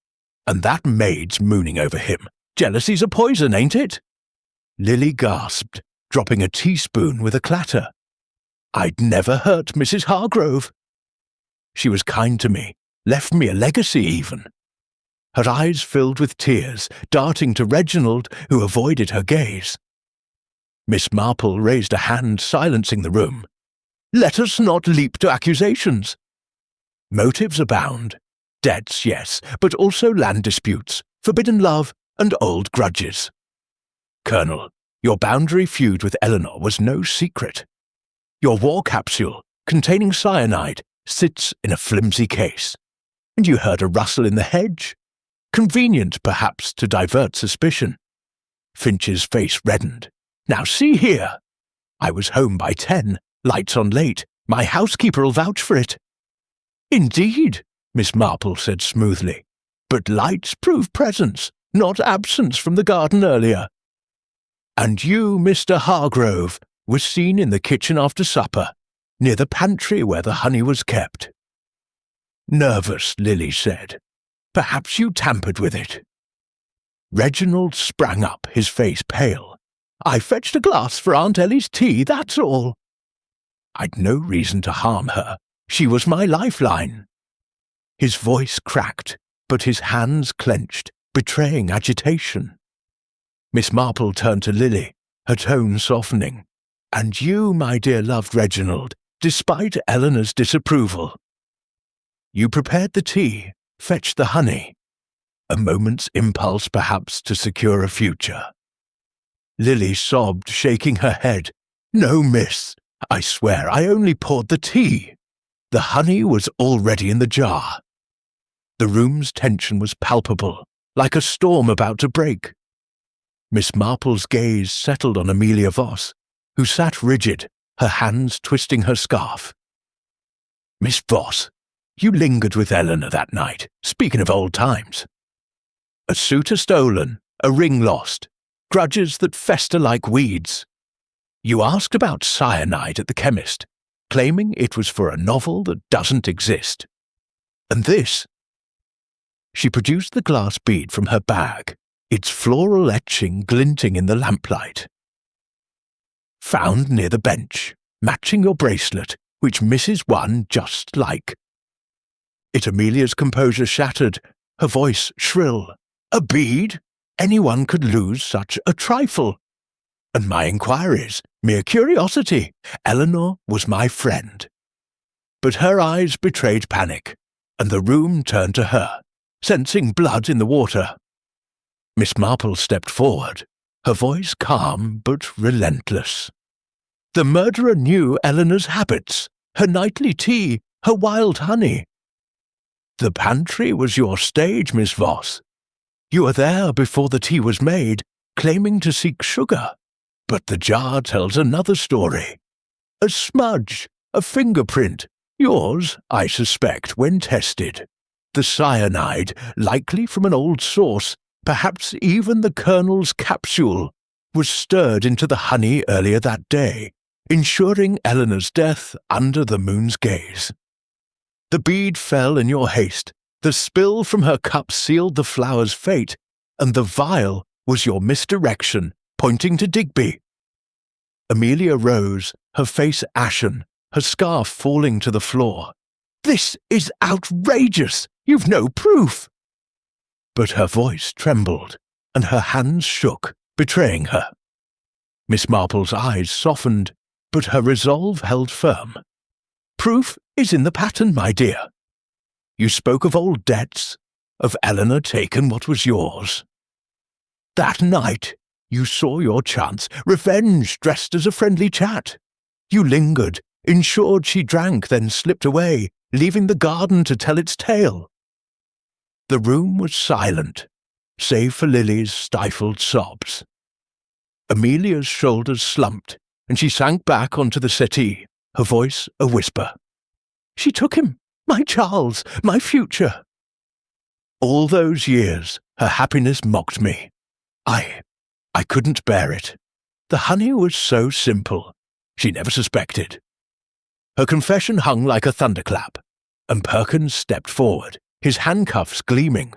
[SPEAKER 1] And that maid's mooning over him. Jealousy's a poison, ain't it?" Lily gasped, dropping a teaspoon with a clatter. "I'd never hurt Mrs. Hargrove. She was kind to me, left me a legacy even." Her eyes filled with tears, darting to Reginald, who avoided her gaze. Miss Marple raised a hand, silencing the room. "Let us not leap to accusations. Motives abound. Debts, yes, but also land disputes, forbidden love, and old grudges. Colonel, your boundary feud with Eleanor was no secret. Your war capsule, containing cyanide, sits in a flimsy case. And you heard a rustle in the hedge. Convenient, perhaps, to divert suspicion." Finch's face reddened. "Now see here. I was home by 10, lights on late. My housekeeper'll vouch for it." "Indeed," Miss Marple said smoothly. "But lights prove presence, not absence from the garden earlier. And you, Mr. Hargrove, were seen in the kitchen after supper, near the pantry where the honey was kept." "Nervous," Lily said. "Perhaps you tampered with it." Reginald sprang up, his face pale. "I fetched a glass for Aunt Ellie's tea, that's all." "I'd no reason to harm her. She was my lifeline." His voice cracked, but his hands clenched, betraying agitation. Miss Marple turned to Lily, her tone softening. "And you, my dear loved Reginald, despite Eleanor's disapproval." You prepared the tea, fetched the honey. A moment's impulse, perhaps, to secure a future. Lily sobbed, shaking her head. No, miss. I swear I only poured the tea. The honey was already in the jar. The room's tension was palpable, like a storm about to break. Miss Marple's gaze settled on Amelia Voss, who sat rigid, her hands twisting her scarf. Miss Voss, you lingered with Eleanor that night, speaking of old times. A suitor stolen, a ring lost, grudges that fester like weeds. You asked about cyanide at the chemist, claiming it was for a novel that doesn't exist. And this? She produced the glass bead from her bag, its floral etching glinting in the lamplight. Found near the bench, matching your bracelet, which misses one just like. It Amelia's composure shattered, her voice shrill. A bead? Anyone could lose such a trifle. And my inquiries, mere curiosity. Eleanor was my friend. But her eyes betrayed panic, and the room turned to her, sensing blood in the water. Miss Marple stepped forward, her voice calm but relentless. The murderer knew Eleanor's habits, her nightly tea, her wild honey. The pantry was your stage, Miss Voss. You were there before the tea was made, claiming to seek sugar. But the jar tells another story. A smudge, a fingerprint, yours, I suspect, when tested. The cyanide, likely from an old source, perhaps even the Colonel's capsule, was stirred into the honey earlier that day, ensuring Eleanor's death under the moon's gaze. The bead fell in your haste, the spill from her cup sealed the flower's fate, and the vial was your misdirection, pointing to Digby. Amelia rose, her face ashen, her scarf falling to the floor. This is outrageous! You've no proof! But her voice trembled, and her hands shook, betraying her. Miss Marple's eyes softened, but her resolve held firm. Proof is in the pattern, my dear. You spoke of old debts, of Eleanor taking what was yours. That night, you saw your chance, revenge dressed as a friendly chat. You lingered, ensured she drank, then slipped away, leaving the garden to tell its tale. The room was silent, save for Lily's stifled sobs. Amelia's shoulders slumped, and she sank back onto the settee, her voice a whisper. She took him, my Charles, my future. All those years, her happiness mocked me. I couldn't bear it. The honey was so simple. She never suspected. Her confession hung like a thunderclap, and Perkins stepped forward, his handcuffs gleaming.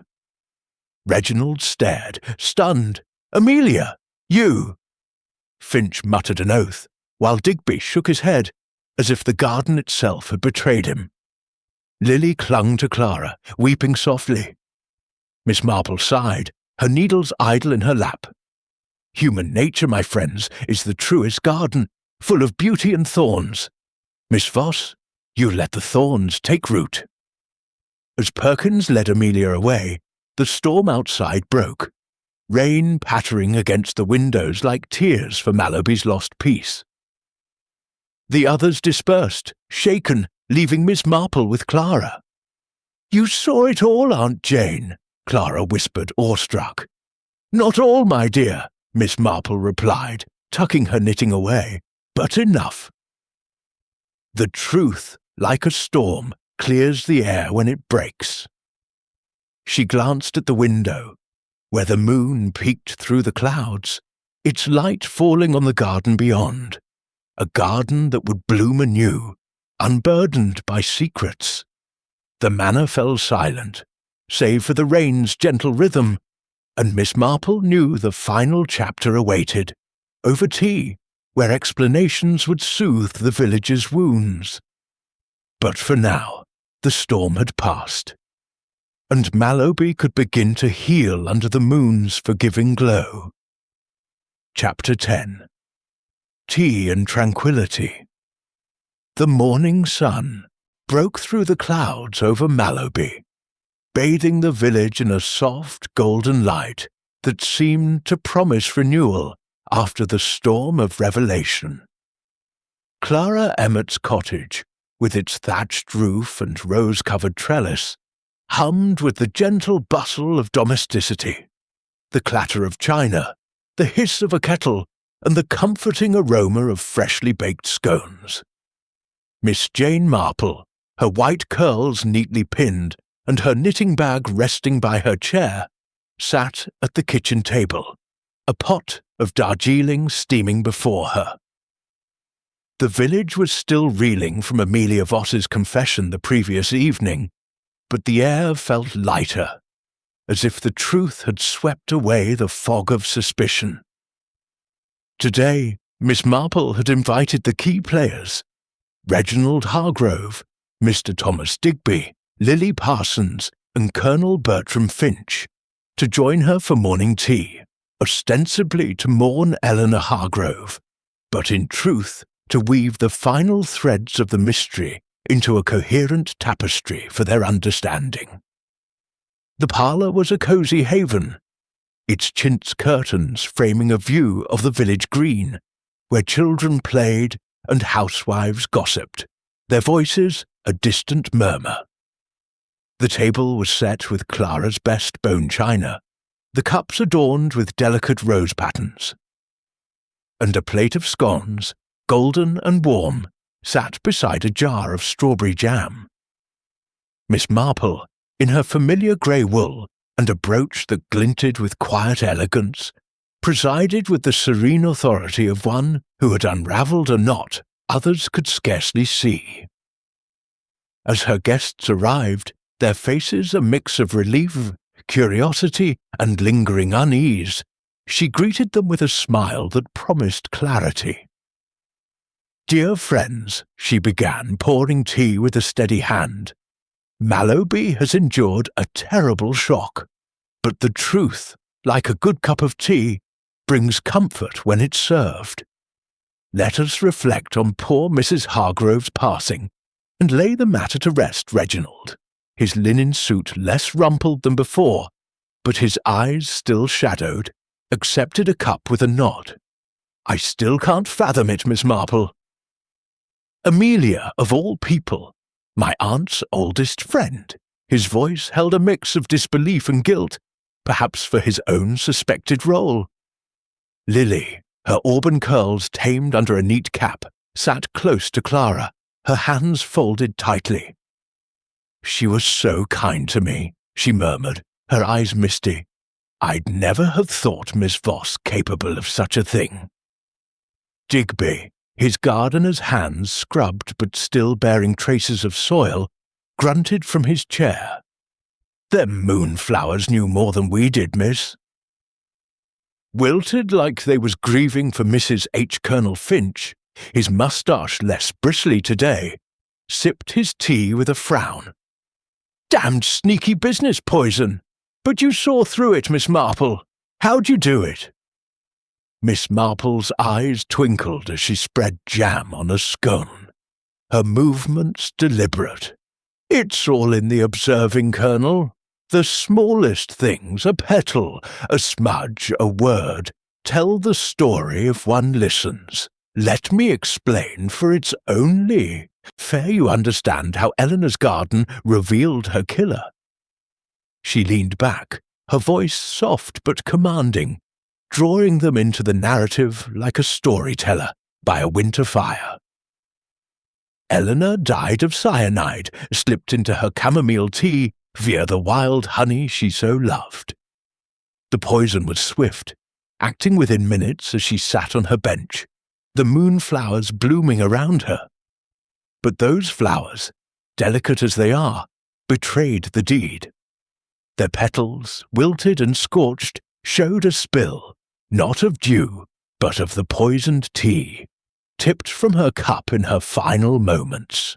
[SPEAKER 1] Reginald stared, stunned. Amelia, you! Finch muttered an oath, while Digby shook his head, as if the garden itself had betrayed him. Lily clung to Clara, weeping softly. Miss Marple sighed, her needles idle in her lap. Human nature, my friends, is the truest garden, full of beauty and thorns. Miss Voss, you let the thorns take root. As Perkins led Amelia away, the storm outside broke, rain pattering against the windows like tears for Mallowby's lost peace. The others dispersed, shaken, leaving Miss Marple with Clara. You saw it all, Aunt Jane, Clara whispered, awestruck. Not all, my dear, Miss Marple replied, tucking her knitting away, but enough. The truth, like a storm, clears the air when it breaks. She glanced at the window, where the moon peeked through the clouds, its light falling on the garden beyond, a garden that would bloom anew, unburdened by secrets. The manor fell silent, save for the rain's gentle rhythm, and Miss Marple knew the final chapter awaited, over tea, where explanations would soothe the village's wounds. But for now, the storm had passed, and Mallowby could begin to heal under the moon's forgiving glow. Chapter 10. Tea and Tranquility. The morning sun, broke through the clouds over Mallowby, bathing the village in a soft golden light that seemed to promise renewal after the storm of revelation. Clara Emmett's cottage, with its thatched roof and rose-covered trellis, hummed with the gentle bustle of domesticity, the clatter of china, the hiss of a kettle, and the comforting aroma of freshly baked scones. Miss Jane Marple, her white curls neatly pinned and her knitting bag resting by her chair, sat at the kitchen table, a pot of Darjeeling steaming before her. The village was still reeling from Amelia Voss's confession the previous evening, but the air felt lighter, as if the truth had swept away the fog of suspicion. Today, Miss Marple had invited the key players, Reginald Hargrove, Mr. Thomas Digby, Lily Parsons, and Colonel Bertram Finch, to join her for morning tea, ostensibly to mourn Eleanor Hargrove, but in truth to weave the final threads of the mystery into a coherent tapestry for their understanding. The parlour was a cosy haven, its chintz curtains framing a view of the village green, where children played and housewives gossiped, their voices a distant murmur. The table was set with Clara's best bone china, the cups adorned with delicate rose patterns. And a plate of scones, golden and warm, sat beside a jar of strawberry jam. Miss Marple, in her familiar grey wool and a brooch that glinted with quiet elegance, presided with the serene authority of one who had unravelled a knot others could scarcely see. As her guests arrived, their faces a mix of relief, curiosity, and lingering unease, she greeted them with a smile that promised clarity. "Dear friends," she began, pouring tea with a steady hand, "Mallowby has endured a terrible shock, but the truth, like a good cup of tea, brings comfort when it's served. Let us reflect on poor Mrs. Hargrove's passing, and lay the matter to rest. Reginald, his linen suit less rumpled than before, but his eyes still shadowed, accepted a cup with a nod. I still can't fathom it, Miss Marple. Amelia, of all people, my aunt's oldest friend." His voice held a mix of disbelief and guilt, perhaps for his own suspected role. Lily, her auburn curls tamed under a neat cap, sat close to Clara, her hands folded tightly. "She was so kind to me," she murmured, her eyes misty. "I'd never have thought Miss Voss capable of such a thing." Digby, his gardener's hands scrubbed but still bearing traces of soil, grunted from his chair. "Them moonflowers knew more than we did, miss." Wilted like they was grieving for Mrs. H. Colonel Finch, his moustache less bristly today, sipped his tea with a frown. "Damned sneaky business, Poison! But you saw through it, Miss Marple. How'd you do it?" Miss Marple's eyes twinkled as she spread jam on a scone, her movements deliberate. "It's all in the observing, Colonel. The smallest things, a petal, a smudge, a word, tell the story if one listens. Let me explain, for it's only fair you understand how Eleanor's garden revealed her killer." She leaned back, her voice soft but commanding, drawing them into the narrative like a storyteller by a winter fire. Eleanor died of cyanide, slipped into her chamomile tea via the wild honey she so loved. The poison was swift, acting within minutes as she sat on her bench, the moonflowers blooming around her. But those flowers, delicate as they are, betrayed the deed. Their petals, wilted and scorched, showed a spill, not of dew, but of the poisoned tea, tipped from her cup in her final moments.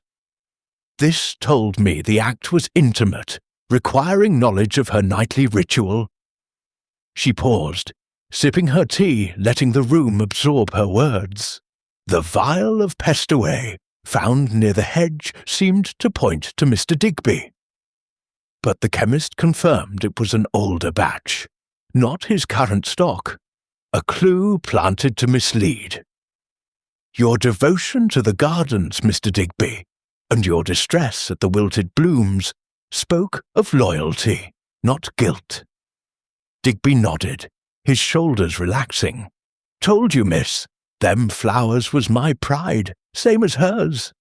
[SPEAKER 1] This told me the act was intimate, requiring knowledge of her nightly ritual. She paused, sipping her tea, letting the room absorb her words. The vial of pest away, found near the hedge seemed to point to Mr. Digby. But the chemist confirmed it was an older batch, not his current stock, a clue planted to mislead. Your devotion to the gardens, Mr. Digby, and your distress at the wilted blooms spoke of loyalty, not guilt. Digby nodded, his shoulders relaxing. Told you, miss, them flowers was my pride, same as hers.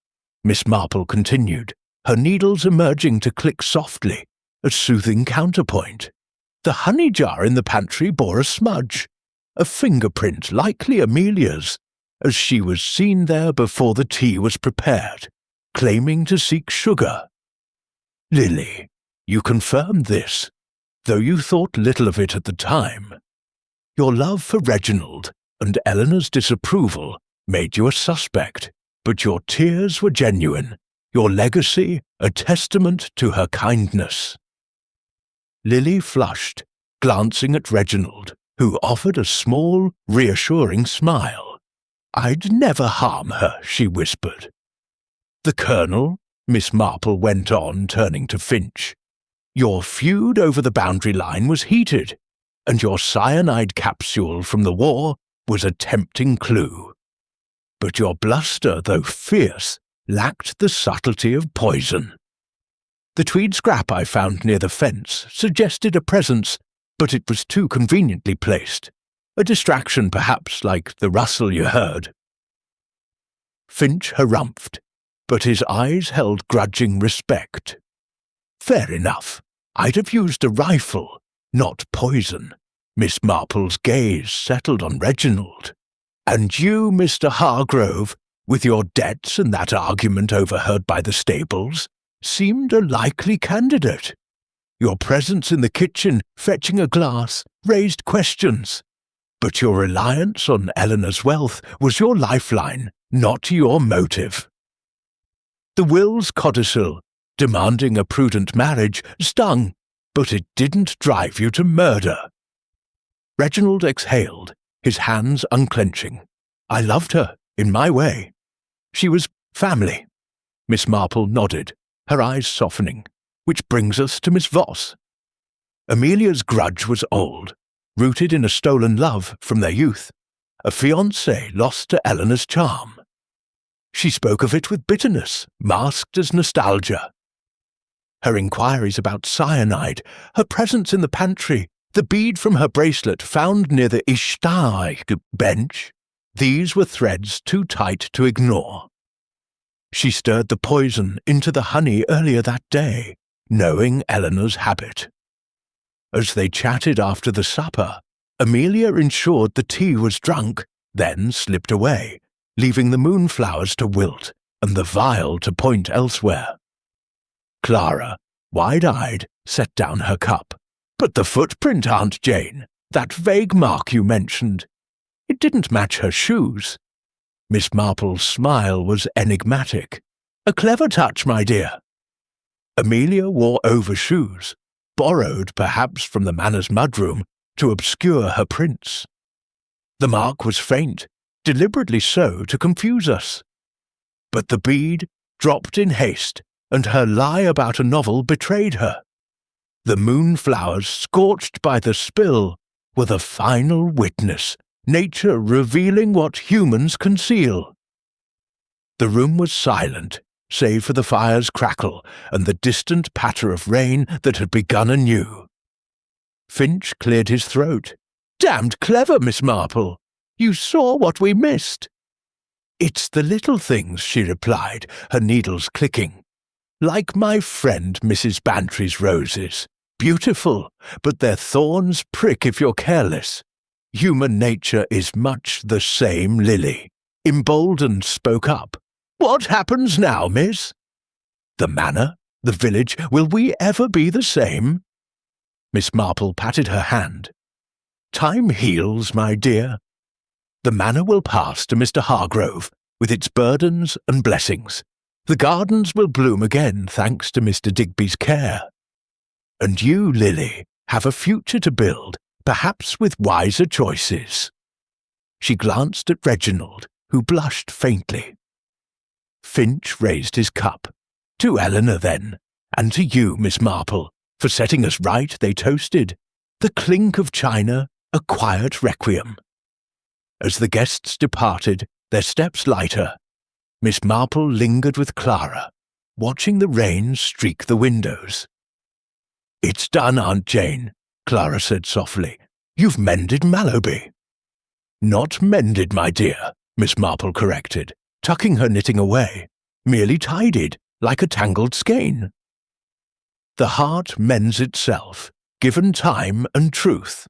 [SPEAKER 1] Miss Marple continued, her needles emerging to click softly, a soothing counterpoint. The honey jar in the pantry bore a smudge, a fingerprint likely Amelia's, as she was seen there before the tea was prepared, claiming to seek sugar. Lily, you confirmed this, though you thought little of it at the time. Your love for Reginald and Eleanor's disapproval made you a suspect, but your tears were genuine, your legacy a testament to her kindness. Lily flushed, glancing at Reginald, who offered a small, reassuring smile. I'd never harm her, she whispered. The Colonel, Miss Marple went on, turning to Finch. Your feud over the boundary line was heated, and your cyanide capsule from the war was a tempting clue. But your bluster, though fierce, lacked the subtlety of poison. The tweed scrap I found near the fence suggested a presence, but it was too conveniently placed. A distraction, perhaps, like the rustle you heard. Finch harumphed, but his eyes held grudging respect. Fair enough. I'd have used a rifle, not poison. Miss Marple's gaze settled on Reginald. And you, Mr. Hargrove, with your debts and that argument overheard by the stables, seemed a likely candidate. Your presence in the kitchen, fetching a glass, raised questions. But your reliance on Eleanor's wealth was your lifeline, not your motive. The Will's codicil, demanding a prudent marriage, stung, but it didn't drive you to murder. Reginald exhaled, his hands unclenching. I loved her, in my way. She was family. Miss Marple nodded, her eyes softening, which brings us to Miss Voss. Amelia's grudge was old, rooted in a stolen love from their youth, a fiancé lost to Eleanor's charm. She spoke of it with bitterness, masked as nostalgia. Her inquiries about cyanide, her presence in the pantry, the bead from her bracelet found near the Ishtar bench, these were threads too tight to ignore. She stirred the poison into the honey earlier that day, knowing Eleanor's habit. As they chatted after the supper, Amelia ensured the tea was drunk, then slipped away, leaving the moonflowers to wilt and the vial to point elsewhere. Clara, wide-eyed, set down her cup. But the footprint, Aunt Jane, that vague mark you mentioned. It didn't match her shoes. Miss Marple's smile was enigmatic. A clever touch, my dear. Amelia wore overshoes, borrowed perhaps from the Manor's mudroom, to obscure her prints. The mark was faint, deliberately so to confuse us. But the bead dropped in haste, and her lie about a novel betrayed her. The moonflowers, scorched by the spill, were the final witness, nature revealing what humans conceal. The room was silent, save for the fire's crackle and the distant patter of rain that had begun anew. Finch cleared his throat. Damned clever, Miss Marple. You saw what we missed. It's the little things, she replied, her needles clicking. Like my friend Mrs. Bantry's roses. Beautiful, but their thorns prick if you're careless. Human nature is much the same, Lily. Emboldened, spoke up. What happens now, miss? The manor, the village, will we ever be the same? Miss Marple patted her hand. Time heals, my dear. The manor will pass to Mr. Hargrove, with its burdens and blessings. The gardens will bloom again, thanks to Mr. Digby's care. And you, Lily, have a future to build, perhaps with wiser choices. She glanced at Reginald, who blushed faintly. Finch raised his cup. To Eleanor, then, and to you, Miss Marple, for setting us right, they toasted. The clink of china, a quiet requiem. As the guests departed, their steps lighter, Miss Marple lingered with Clara, watching the rain streak the windows. "It's done, Aunt Jane," Clara said softly. "You've mended Mallowby." "Not mended, my dear," Miss Marple corrected, tucking her knitting away. "Merely tidied, like a tangled skein." The heart mends itself, given time and truth.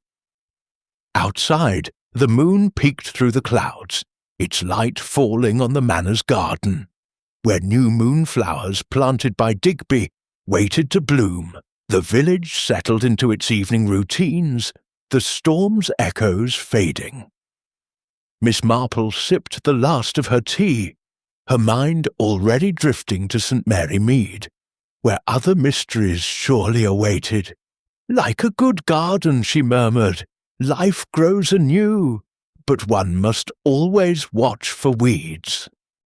[SPEAKER 1] Outside, the moon peeked through the clouds, its light falling on the manor's garden, where new moonflowers planted by Digby waited to bloom. The village settled into its evening routines, the storm's echoes fading. Miss Marple sipped the last of her tea, her mind already drifting to St. Mary Mead, where other mysteries surely awaited. "Like a good garden," she murmured, "life grows anew, but one must always watch for weeds."